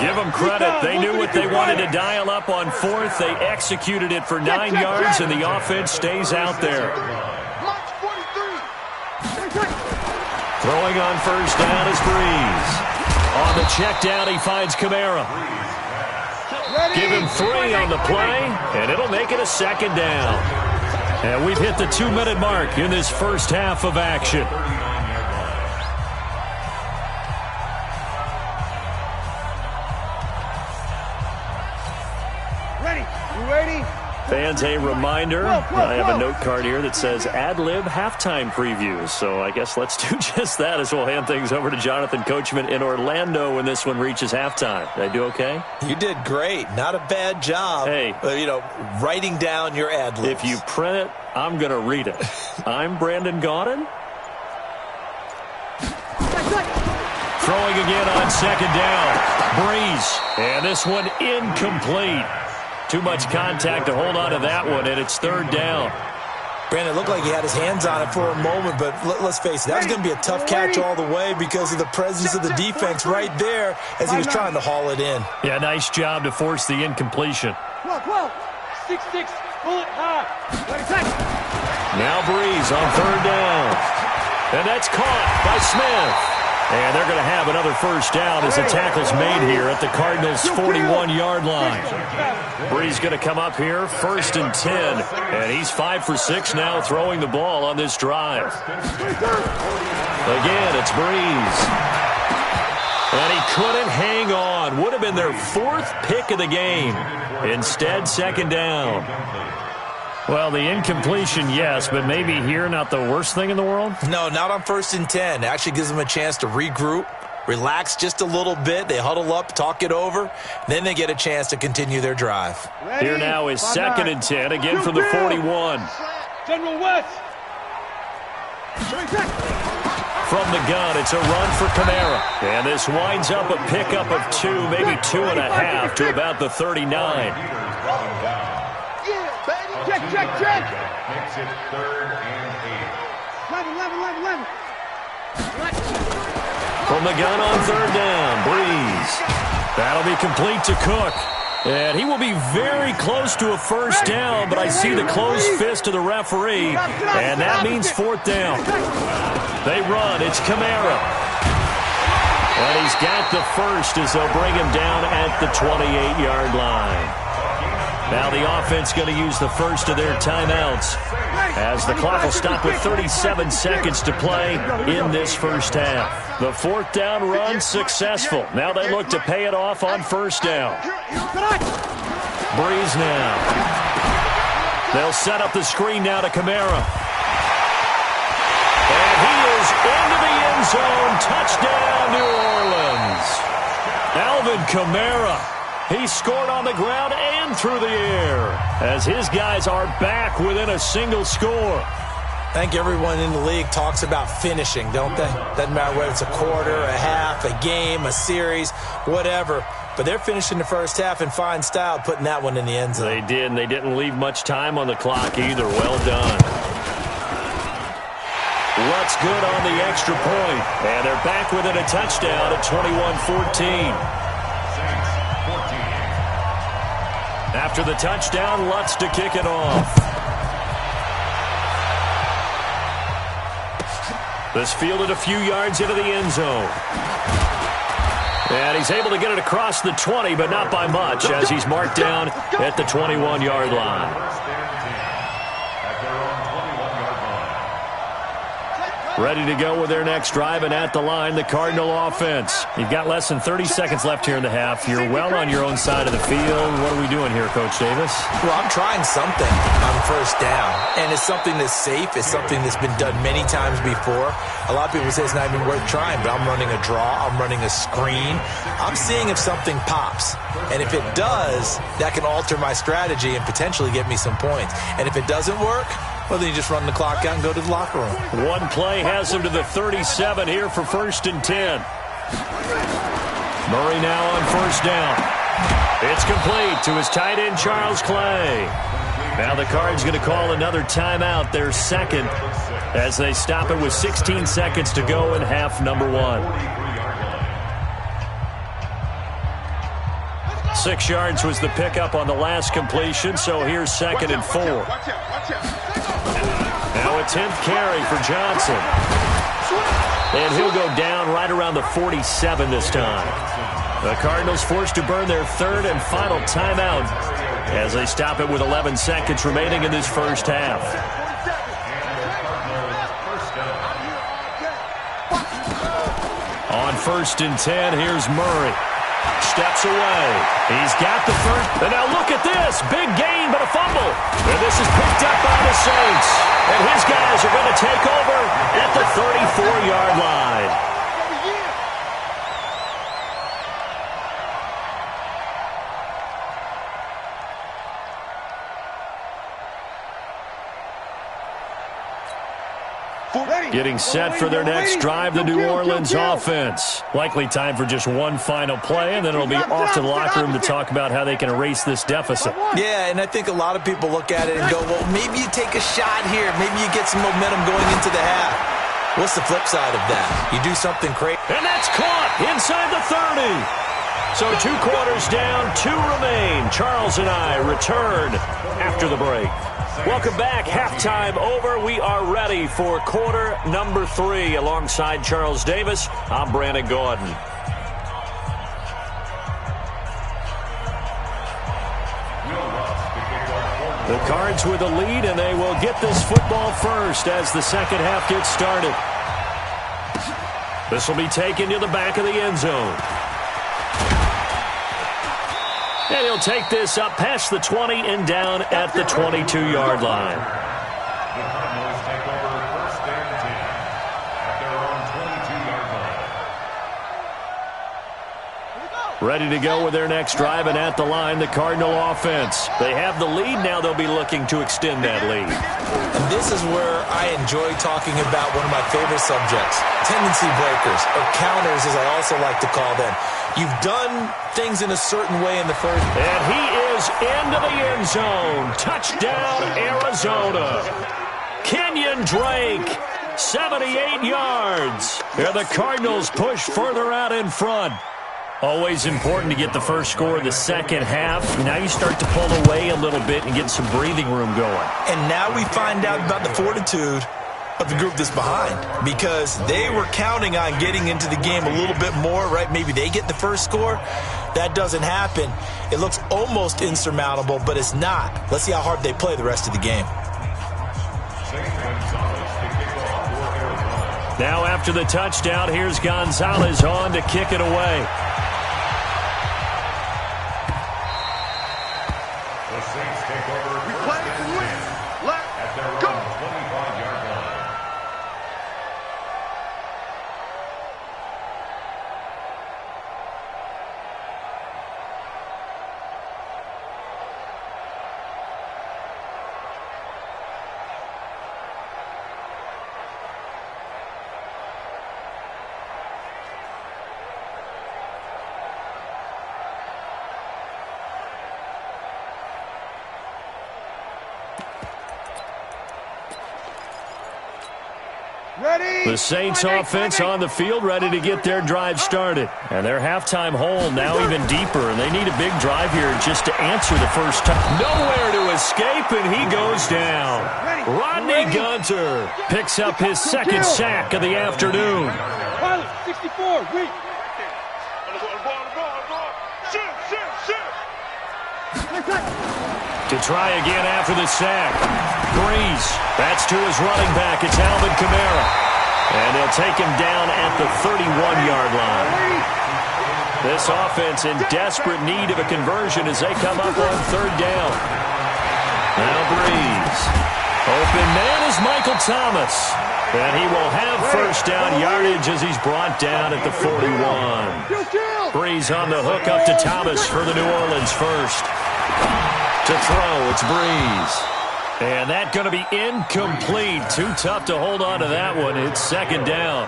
Give them credit. They knew what they wanted to dial up on 4th. They executed it for 9 yards, and the offense stays out there. Throwing on first down is Breeze. On the check down, he finds Kamara. Give him 3 on the play, and it'll make it a 2nd down. And we've hit the 2-minute mark in this first half of action. Fans, a reminder, I have a note card here that says ad-lib halftime previews. So I guess let's do just that as we'll hand things over to Jonathan Coachman in Orlando when this one reaches halftime. Did I do okay? You did great. Not a bad job. Hey. Writing down your ad-libs. If you print it, I'm going to read it. I'm Brandon Gaudin. Throwing again on 2nd down. Breeze. And this one incomplete. Too much contact to hold on to that one, and it's 3rd down. Brandon, it looked like he had his hands on it for a moment, but let's face it, that was going to be a tough catch all the way because of the presence of the defense right there as he was trying to haul it in. Yeah, nice job to force the incompletion. 12, 6-6, bullet high. Now Breeze on 3rd down. And that's caught by Smith. And they're going to have another first down as the tackle's made here at the Cardinals' 41-yard line. Brees going to come up here, 1st and 10. And he's 5 for 6 now throwing the ball on this drive. Again, it's Brees. And he couldn't hang on. Would have been their 4th pick of the game. Instead, 2nd down. Well, the incompletion, yes, but maybe here not the worst thing in the world? No, not on 1st and 10. It actually gives them a chance to regroup, relax just a little bit. They huddle up, talk it over. Then they get a chance to continue their drive. Here now is 2nd and 10, again from the 41. General West. From the gun, it's a run for Kamara. And this winds up a pickup of 2, maybe 2.5 to about the 39. Check. Makes it 3rd and 11. From the gun on 3rd down, Brees. That'll be complete to Cook. And he will be very close to a first down, but I see the closed fist of the referee, and that means 4th down. They run. It's Kamara. And he's got the first as they'll bring him down at the 28-yard line. Now the offense going to use the first of their timeouts as the clock will stop with 37 seconds to play in this first half. The 4th down run successful. Now they look to pay it off on 1st down. Brees now. They'll set up the screen now to Kamara. And he is into the end zone. Touchdown, New Orleans. Alvin Kamara. He scored on the ground and through the air as his guys are back within a single score. I think everyone in the league talks about finishing, don't they? Doesn't matter whether it's a quarter, a half, a game, a series, whatever. But they're finishing the first half in fine style, putting that one in the end zone. They did, and they didn't leave much time on the clock either. Well done. What's good on the extra point? And they're back within a touchdown at 21-14. After the touchdown, Lutz to kick it off. This fielded a few yards into the end zone. And he's able to get it across the 20, but not by much, as he's marked down at the 21-yard line. Ready to go with their next drive, and at the line, the Cardinal offense. You've got less than 30 seconds left here in the half. You're well on your own side of the field. What are we doing here, Coach Davis? Well, I'm trying something on 1st down, and it's something that's safe. It's something that's been done many times before. A lot of people say it's not even worth trying, but I'm running a draw. I'm running a screen. I'm seeing if something pops, and if it does, that can alter my strategy and potentially get me some points. And if it doesn't work, well, then you just run the clock out and go to the locker room. One play has him to the 37 here for 1st and 10. Murray now on 1st down. It's complete to his tight end, Charles Clay. Now the Cards going to call another timeout, their 2nd, as they stop it with 16 seconds to go in half number 1. 6 yards was the pickup on the last completion, so here's 2nd and 4. Now a 10th carry for Johnson. And he'll go down right around the 47 this time. The Cardinals forced to burn their 3rd and final timeout as they stop it with 11 seconds remaining in this first half. On 1st and 10, here's Murray. Steps away. He's got the first. And now look at this. Big gain, but a fumble. And this is picked up by the Saints. And his guys are going to take over at the 34-yard line. Getting set for their next drive, the New Orleans offense. Likely time for just one final play, and then it'll be off to the locker room to talk about how they can erase this deficit. Yeah, and I think a lot of people look at it and go, well, maybe you take a shot here. Maybe you get some momentum going into the half. What's the flip side of that? You do something crazy. And that's caught inside the 30. So 2 quarters down, 2 remain. Charles and I return after the break. Welcome back. Halftime over. We are ready for quarter number 3. Alongside Charles Davis, I'm Brandon Gordon. The Cards with the lead, and they will get this football first as the second half gets started. This will be taken to the back of the end zone. And he'll take this up past the 20 and down at the 22-yard line. The Cardinals take over first and 10 at their own 22-yard line. Ready to go with their next drive, and at the line, the Cardinal offense. They have the lead. Now they'll be looking to extend that lead. And this is where I enjoy talking about one of my favorite subjects, tendency breakers, or counters as I also like to call them. You've done things in a certain way in the first. And he is into the end zone. Touchdown, Arizona. Kenyon Drake, 78 yards. And the Cardinals push further out in front. Always important to get the first score of the second half. Now you start to pull away a little bit and get some breathing room going. And now we find out about the fortitude of the group that's behind, because they were counting on getting into the game a little bit more, right? Maybe they get the first score. That doesn't happen. It looks almost insurmountable, but it's not. Let's see how hard they play the rest of the game. Now after the touchdown, here's Gonzalez on to kick it away. The Saints take over first and 10 at their own 25-yard line. The Saints offense on the field, ready to get their drive started. And their halftime hole now even deeper, and they need a big drive here just to answer the first time. Nowhere to escape, and he goes down. Rodney Gunter picks up his second sack of the afternoon. 64, weak. To try again after the sack. Breeze. That's to his running back. It's Alvin Kamara. And they'll take him down at the 31-yard line. This offense in desperate need of a conversion as they come up on third down. Now Breeze. Open man is Michael Thomas. And he will have first down yardage as he's brought down at the 41. Breeze on the hook up to Thomas for the New Orleans first. To throw, it's Breeze. And that's going to be incomplete. Too tough to hold on to that one. It's second down.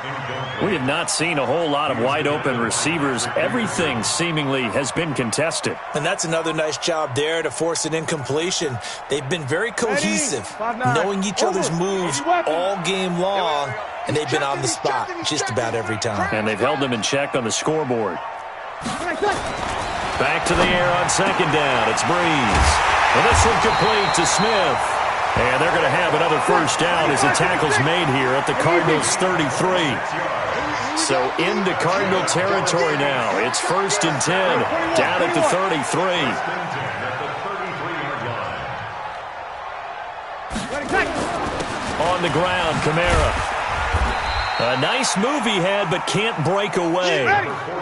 We have not seen a whole lot of wide-open receivers. Everything seemingly has been contested. And that's another nice job there to force an incompletion. They've been very cohesive, knowing each other's moves all game long, and they've been on the spot just about every time. And they've held them in check on the scoreboard. Back to the air on second down. It's Breeze. And this one complete to Smith. And they're going to have another first down as the tackle's made here at the Cardinals' 33. So into Cardinal territory now. It's first and 10 down at the 33. On the ground, Kamara. A nice move he had, but can't break away.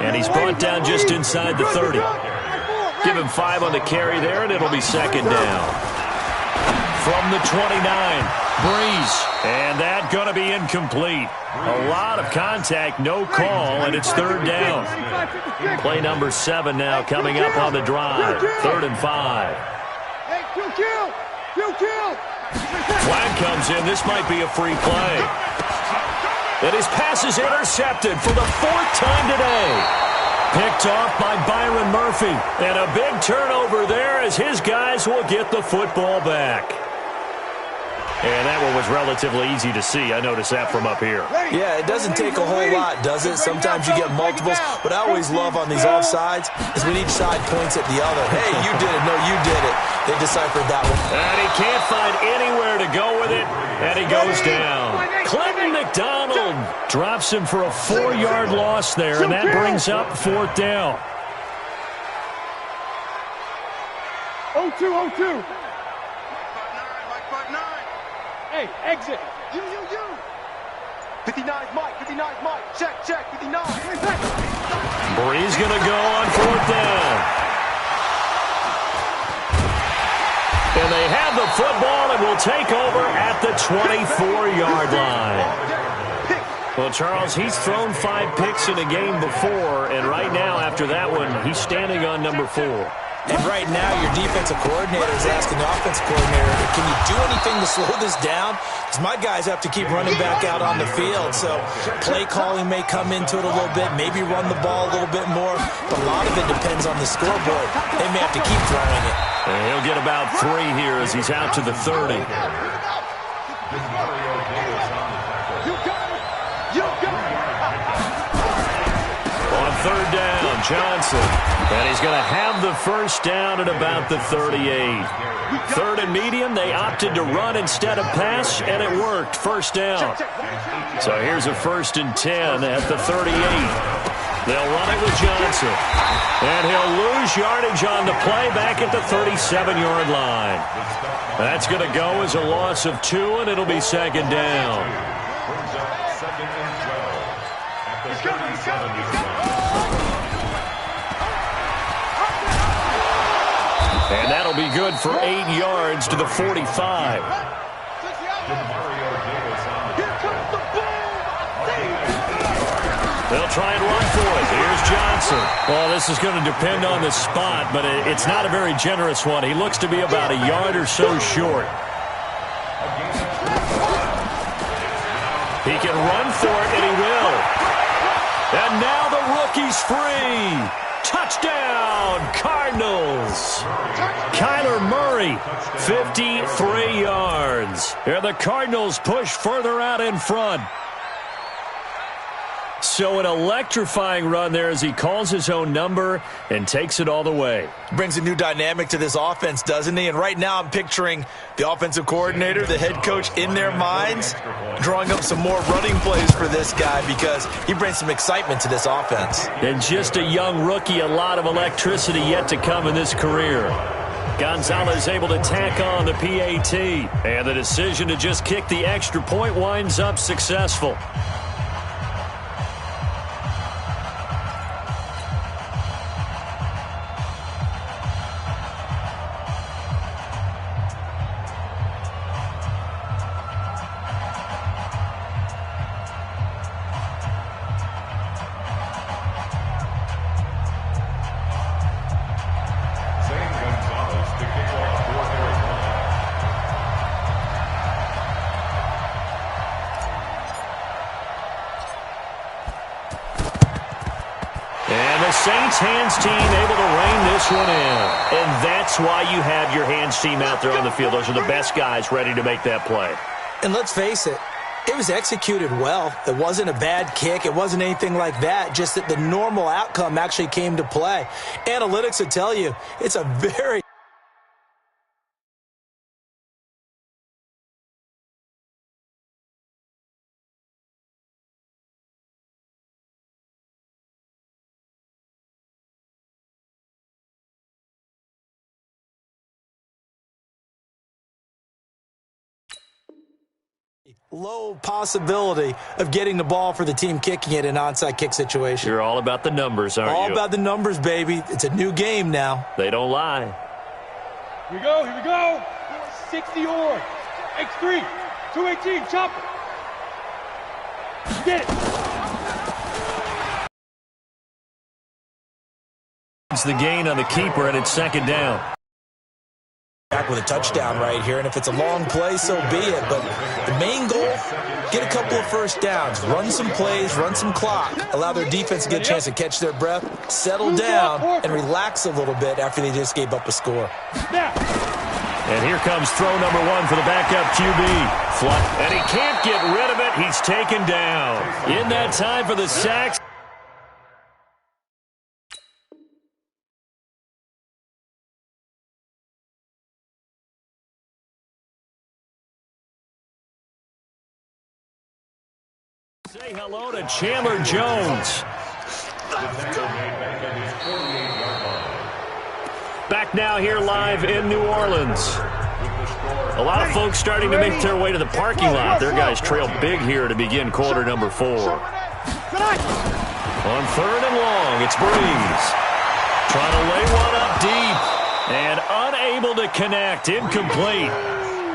And he's brought down just inside the 30. Give him 5 on the carry there, and it'll be second down. From the 29, Breeze. And that's going to be incomplete. A lot of contact, no call, and it's third down. Play number 7 now coming up on the drive. 3rd and 5. Flag comes in. This might be a free play. And his pass is intercepted for the 4th time today. Picked off by Byron Murphy. And a big turnover there as his guys will get the football back. And that one was relatively easy to see. I noticed that from up here. Yeah, it doesn't take a whole lot, does it? Sometimes you get multiples. What I always love on these offsides is when each side points at the other. Hey, you did it. No, you did it. They deciphered that one. And he can't find anywhere to go with it, and he goes down. Clinton McDonald drops him for a 4-yard loss there, and that brings up 4th down. 0-2. Hey, exit. You. 59's Mike. Check. 59. Bree's going to go on 4th down. And they have the football and will take over at the 24-yard line. Well, Charles, he's thrown 5 picks in a game before, and right now, after that one, he's standing on number 4. And right now, your defensive coordinator is asking the offensive coordinator, can you do anything to slow this down? Because my guys have to keep running back out on the field. So play calling may come into it a little bit, maybe run the ball a little bit more. But a lot of it depends on the scoreboard. They may have to keep throwing it. And he'll get about 3 here as he's out to the 30. On 3rd down, Johnson. And he's going to have the 1st down at about the 38. 3rd and medium, they opted to run instead of pass, and it worked. 1st down. So here's a 1st and 10 at the 38. They'll run it with Johnson. And he'll lose yardage on the play back at the 37-yard line. That's going to go as a loss of 2, and it'll be 2nd down. And that'll be good for 8 yards to the 45. They'll try and run for it. Here's Johnson. Well, this is going to depend on the spot, but it's not a very generous one. He looks to be about a yard or so short. He can run for it, and he will. And now the rookie's free. Touchdown, Cardinals. Kyler Murray, 53 yards. And the Cardinals push further out in front. So an electrifying run there as he calls his own number and takes it all the way. Brings a new dynamic to this offense, doesn't he? And right now I'm picturing the offensive coordinator, the head coach in their minds, drawing up some more running plays for this guy because he brings some excitement to this offense. And just a young rookie, a lot of electricity yet to come in this career. Gonzalez able to tack on the PAT. And the decision to just kick the extra point winds up successful. Saints hands team able to rein this one in. And that's why you have your hands team out there on the field. Those are the best guys ready to make that play. And let's face it, it was executed well. It wasn't a bad kick. It wasn't anything like that. Just that the normal outcome actually came to play. Analytics will tell you it's a very low possibility of getting the ball for the team kicking it in an onside kick situation. You're all about the numbers, aren't you? All about the numbers, baby. It's a new game now. They don't lie. Here we go. 60 or X3, 218, chopper. Get it. It's the gain on the keeper, and it's 2nd down. Back with a touchdown right here, and if it's a long play, so be it. But the main goal, get a couple of first downs, run some plays, run some clock, allow their defense to get a chance to catch their breath, settle down, and relax a little bit after they just gave up a score. And here comes throw number 1 for the backup QB. And he can't get rid of it. He's taken down. In that time for the sacks. Say hello to Chandler Jones. Back now here live in New Orleans. A lot of folks starting to make their way to the parking lot. Their guys trail big here to begin quarter number 4. On 3rd and long, it's Breeze. Trying to lay one up deep. And unable to connect. Incomplete.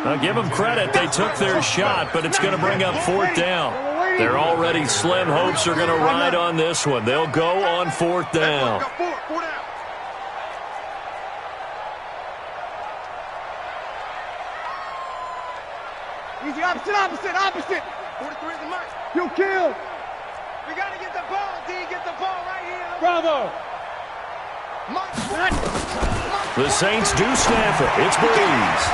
I'll give them credit. They took their shot, but it's going to bring up 4th down. They're already slim hopes are going to ride on this one. They'll go on 4th down. Easy, opposite. 43 is the mark. You killed. We got to get the ball, D. Get the ball right here. Bravo. The Saints do snap it. It's Breeze.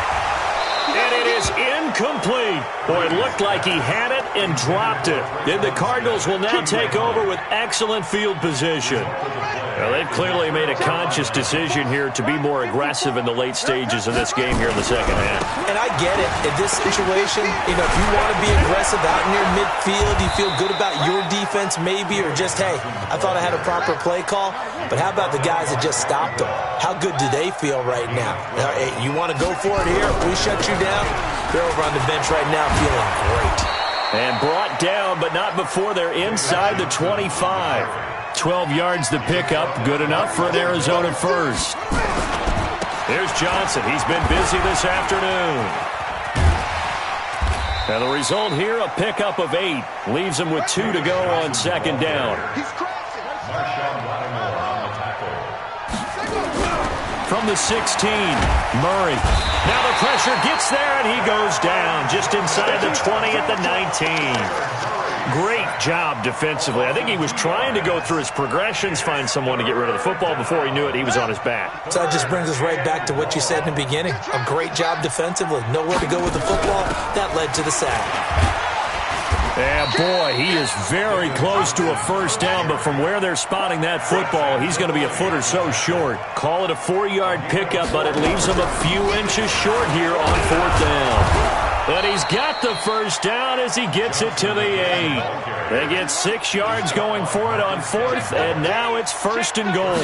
And it is incomplete. Boy, it looked like he had it and dropped it. And the Cardinals will now take over with excellent field position. Well, they've clearly made a conscious decision here to be more aggressive in the late stages of this game here in the second half. And I get it. In this situation, if you want to be aggressive out near midfield, you feel good about your defense maybe, or just, hey, I thought I had a proper play call. But how about the guys that just stopped them? How good do they feel right now? Hey, you want to go for it here? We shut you down. They're over on the bench right now feeling great. And brought down, but not before they're inside the 25. 12 yards to pick up. Good enough for an Arizona first. Here's Johnson. He's been busy this afternoon. And the result here, a pickup of 8. Leaves him with 2 to go on 2nd down. From the 16, Murray. Now the pressure gets there, and he goes down just inside the 20 at the 19. Great job defensively. I think he was trying to go through his progressions, find someone to get rid of the football. Before he knew it, he was on his back. So that just brings us right back to what you said in the beginning. A great job defensively. Nowhere to go with the football. That led to the sack. Yeah, boy, he is very close to a first down, but from where they're spotting that football, he's going to be a foot or so short. Call it a 4-yard pickup, but it leaves him a few inches short here on 4th down. But he's got the first down as he gets it to the 8. They get 6 yards going for it on 4th, and now it's 1st and goal.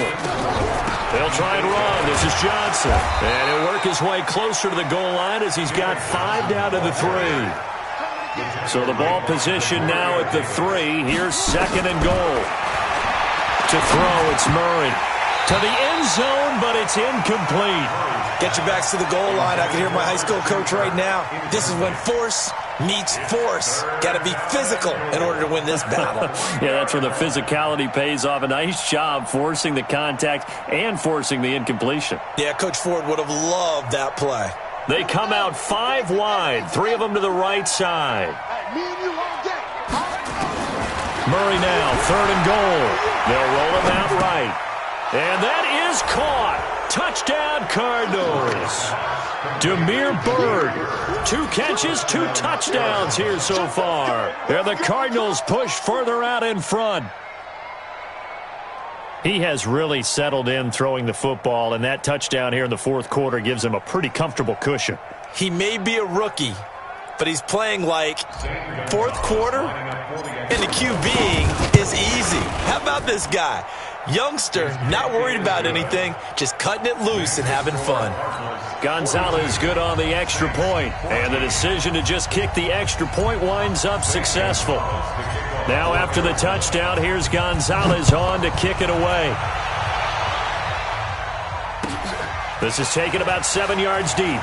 They'll try and run. This is Johnson. And he'll work his way closer to the goal line as he's got 5 down to the 3. So the ball position now at the 3. Here's 2nd and goal. To throw, it's Murray. To the end zone, but it's incomplete. Get your backs to the goal line. I can hear my high school coach right now. This is when force meets force. Got to be physical in order to win this battle. Yeah, that's where the physicality pays off. A nice job forcing the contact and forcing the incompletion. Yeah, Coach Ford would have loved that play. They come out 5 wide, 3 of them to the right side. Murray now, 3rd and goal. They'll roll him out right. And that is caught. Touchdown, Cardinals. Damiere Byrd, 2 catches, 2 touchdowns here so far. And the Cardinals push further out in front. He has really settled in throwing the football, and that touchdown here in the 4th quarter gives him a pretty comfortable cushion. He may be a rookie, but he's playing like 4th quarter, and the QBing is easy. How about this guy? Youngster, not worried about anything, just cutting it loose and having fun. Gonzalez good on the extra point, and the decision to just kick the extra point winds up successful. Now after the touchdown, here's Gonzalez on to kick it away. This is taken about 7 yards deep.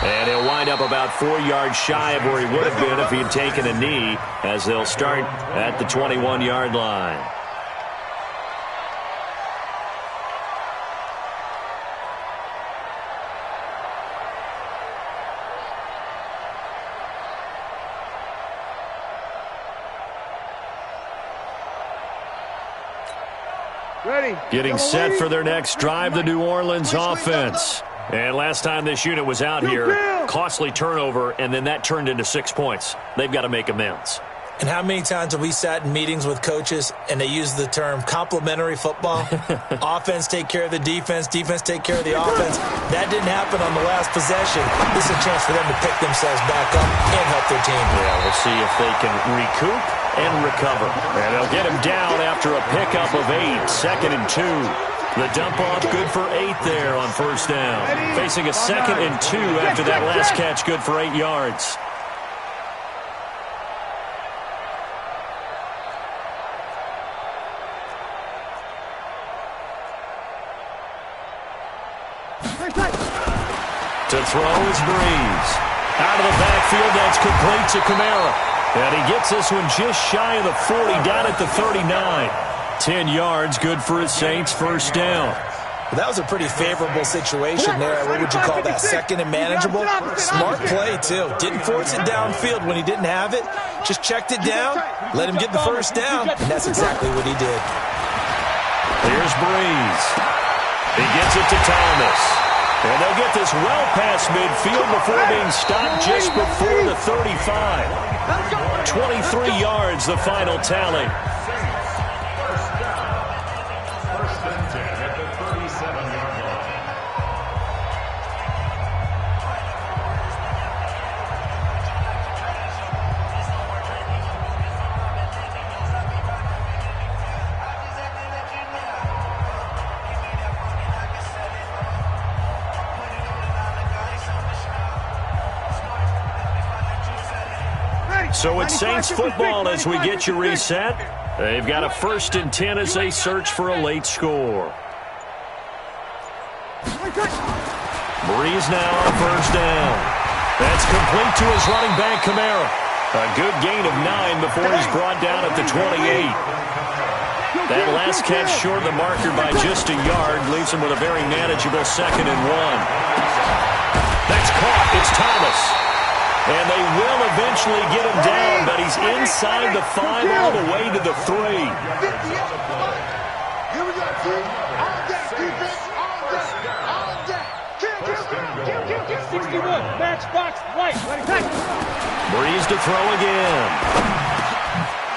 And he'll wind up about 4 yards shy of where he would have been if he had taken a knee, as they'll start at the 21-yard line. Getting set for their next drive, the New Orleans offense. And last time this unit was out here, costly turnover, and then that turned into 6 points. They've got to make amends. And how many times have we sat in meetings with coaches and they use the term complementary football? Offense take care of the defense, defense take care of the offense. That didn't happen on the last possession. This is a chance for them to pick themselves back up and help their team. Yeah, we'll see if they can recoup and recover. And they'll get him down after a pickup of 8, 2nd and 2. The dump off good for 8 there on first down. Facing a 2nd and 2 after that last catch, good for 8 yards. To throw is Breeze. Out of the backfield, that's complete to Kamara. And he gets this one just shy of the 40, down at the 39. 10 yards, good for his Saints, first down. Well, that was a pretty favorable situation there. What would you call that, 2nd and manageable? Smart play, too. Didn't force it downfield when he didn't have it. Just checked it down, let him get the first down, and that's exactly what he did. Here's Breeze. He gets it to Thomas. And they'll get this well past midfield before being stopped just before the 35. 23 yards, the final tally. First and 10 at the 37-yard line. So it's Saints football as we get you reset. They've got a 1st and 10 as they search for a late score. Breeze now on first down. That's complete to his running back, Kamara. A good gain of 9 before he's brought down at the 28. That last catch short of the marker by just a yard leaves him with a very manageable 2nd and 1. That's caught. It's Thomas. And they will eventually get him down, but he's inside the 5 all the way to the 3. Here we go, team. All day, defense, all day. Kill. 61, matchbox, white. Breeze to throw again.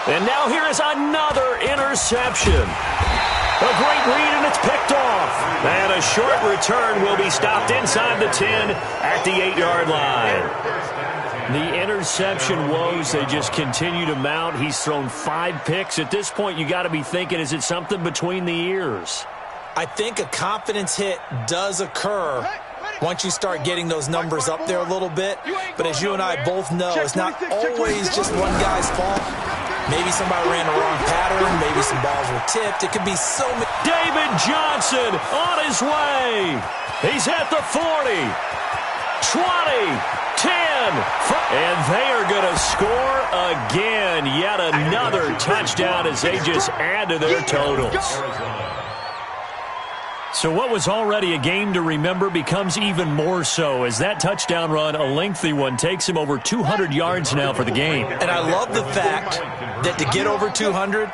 And now here is another interception. A great read, and it's picked off. And a short return will be stopped inside the 10 at the 8-yard line. The interception woes, they just continue to mount. He's thrown 5 picks. At this point, you got to be thinking, is it something between the ears? I think a confidence hit does occur once you start getting those numbers up there a little bit. But as you and I both know, it's not always just one guy's fault. Maybe somebody ran the wrong pattern. Maybe some balls were tipped. It could be so many. David Johnson on his way. He's at the 40, 20, 10, and they are going to score again. Yet another touchdown as they just add to their totals. So what was already a game to remember becomes even more so as that touchdown run, a lengthy one, takes him over 200 yards now for the game. And I love the fact that to get over 200,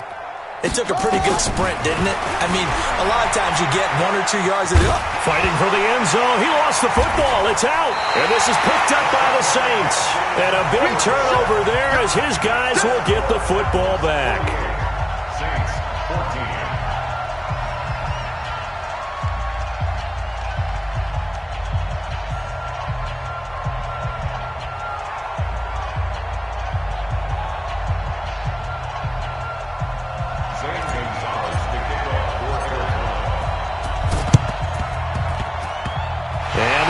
it took a pretty good sprint, didn't it? I mean, a lot of times you get 1 or 2 yards of it. Fighting for the end zone. He lost the football. It's out. And this is picked up by the Saints. And a big turnover there as his guys will get the football back. Saints 14.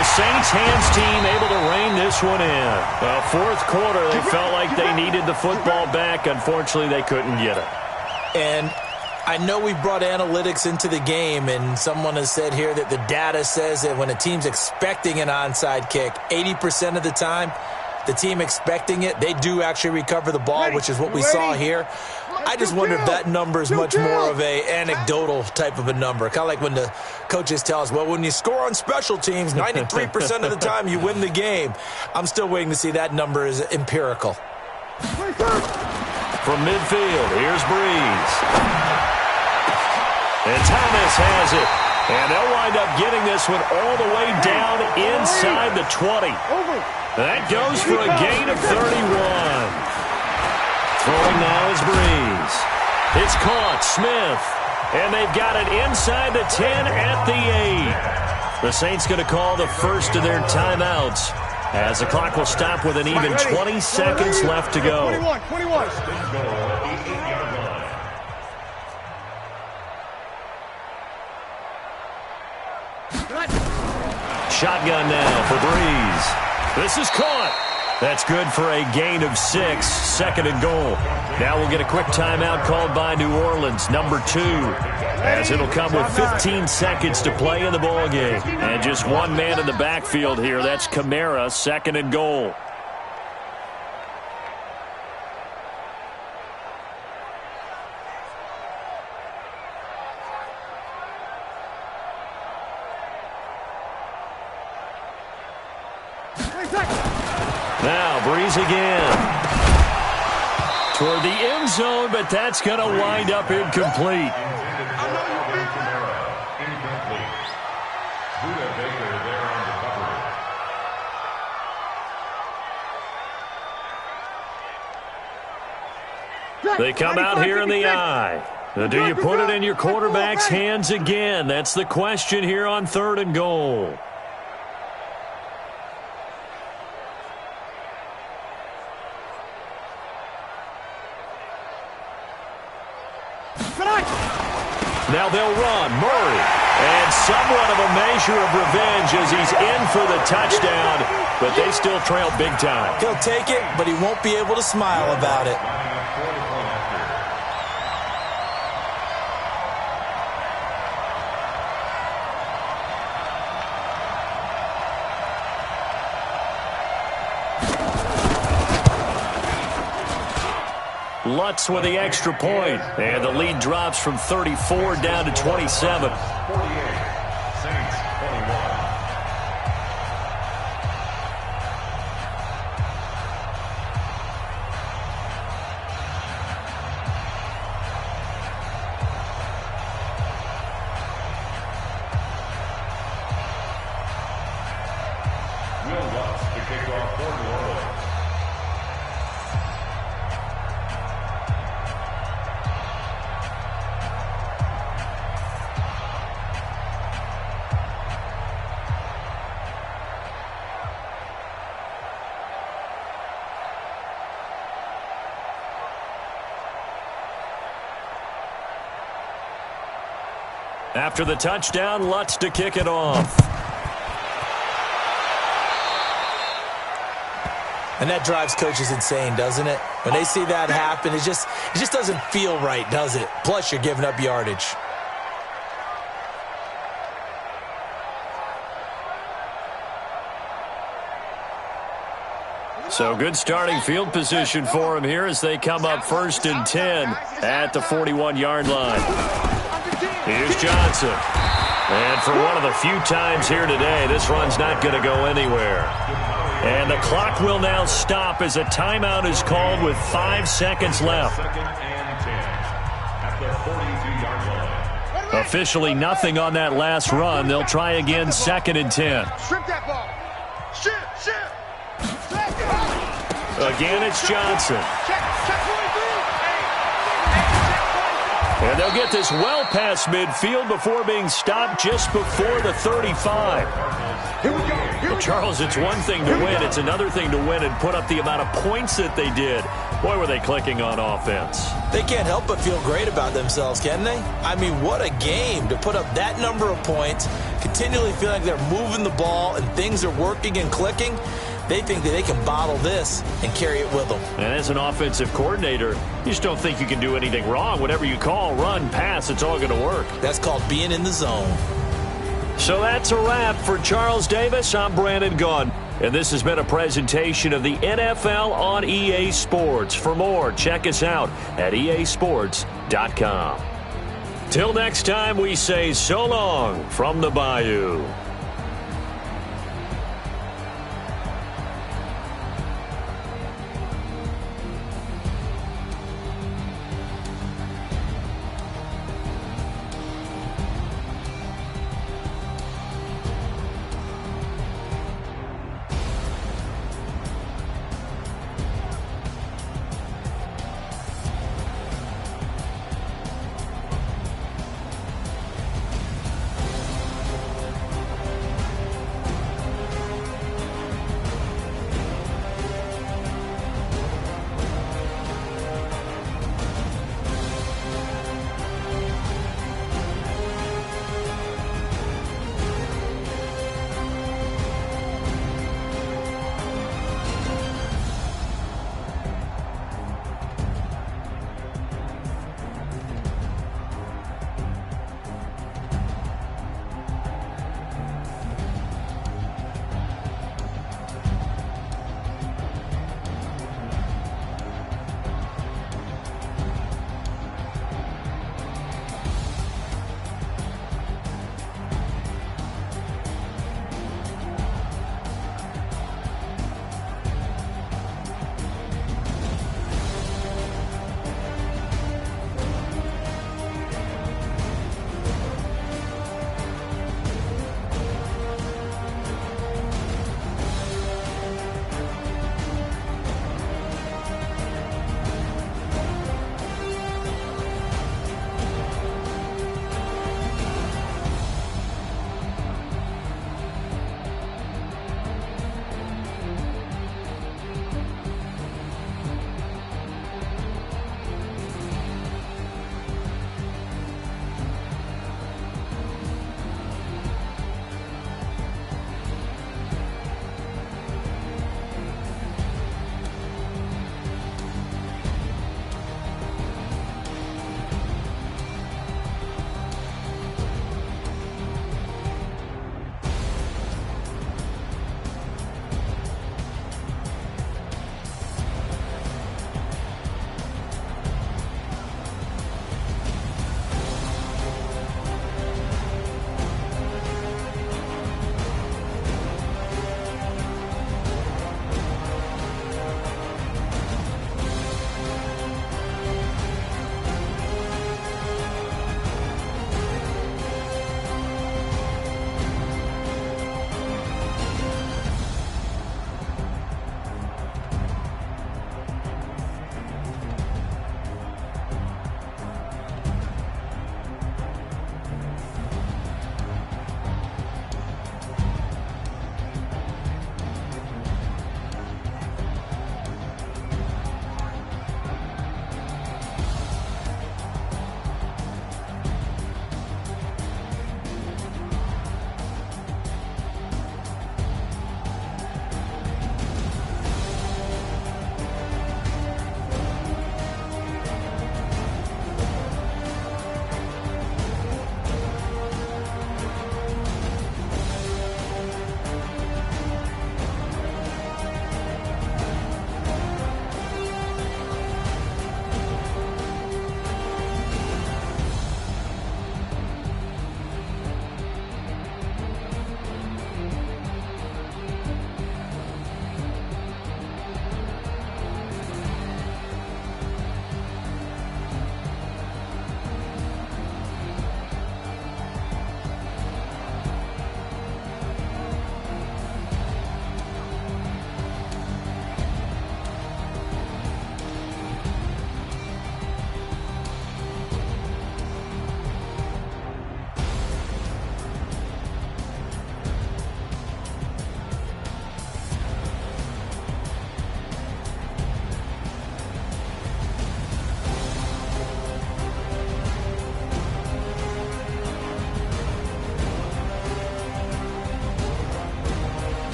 Saints hands team able to rein this one in. Fourth quarter, they felt like they needed the football back. Unfortunately, they couldn't get it. And I know we brought analytics into the game, and someone has said here that the data says that when a team's expecting an onside kick, 80% of the time, the team expecting it, they do actually recover the ball, which is what we saw here. I just wonder if that number is much more of a anecdotal type of a number. Kind of like when the coaches tell us, well, when you score on special teams, 93% of the time you win the game. I'm still waiting to see that number is empirical. From midfield, here's Breeze. And Thomas has it. And they'll wind up getting this one all the way down inside the 20. That goes for a gain of 31. Throwing now is Breeze. It's caught. Smith. And they've got it inside the 10 at the 8. The Saints going to call the first of their timeouts as the clock will stop with an even 20 seconds left to go. 21. Shotgun now for Breeze. This is caught. That's good for a gain of 6, 2nd and goal. Now we'll get a quick timeout called by New Orleans, number 2, as it'll come with 15 seconds to play in the ballgame. And just one man in the backfield here. That's Kamara, 2nd and goal. Now, Breeze again. Toward the end zone, but that's going to wind up incomplete. They come out here in the eye. Do you put it in your quarterback's hands again? That's the question here on 3rd and goal. Now they'll run. Murray. And somewhat of a measure of revenge as he's in for the touchdown, but they still trail big time. He'll take it, but he won't be able to smile about it. Lutz with the extra point, and the lead drops from 34 down to 27. 48, Saints 21. Will Lutz to kick off for New Orleans. After the touchdown, Lutz to kick it off. And that drives coaches insane, doesn't it? When they see that happen, it just doesn't feel right, does it? Plus, you're giving up yardage. So good starting field position for him here as they come up 1st and 10 at the 41-yard line. Here's Johnson. And for one of the few times here today, this run's not going to go anywhere. And the clock will now stop as a timeout is called with 5 seconds left. 2nd and 10 at the 42-yard line. Officially nothing on that last run. They'll try again 2nd and 10. Strip that ball. Strip. Again, it's Johnson. And they'll get this well past midfield before being stopped just before the 35. Well, Charles, it's one thing to win. It's another thing to win and put up the amount of points that they did. Boy, were they clicking on offense. They can't help but feel great about themselves, can they? I mean, what a game to put up that number of points, continually feeling like they're moving the ball and things are working and clicking. They think that they can bottle this and carry it with them. And as an offensive coordinator, you just don't think you can do anything wrong. Whatever you call, run, pass, it's all going to work. That's called being in the zone. So that's a wrap for Charles Davis. I'm Brandon Gaudin. And this has been a presentation of the NFL on EA Sports. For more, check us out at easports.com. Till next time, we say so long from the Bayou.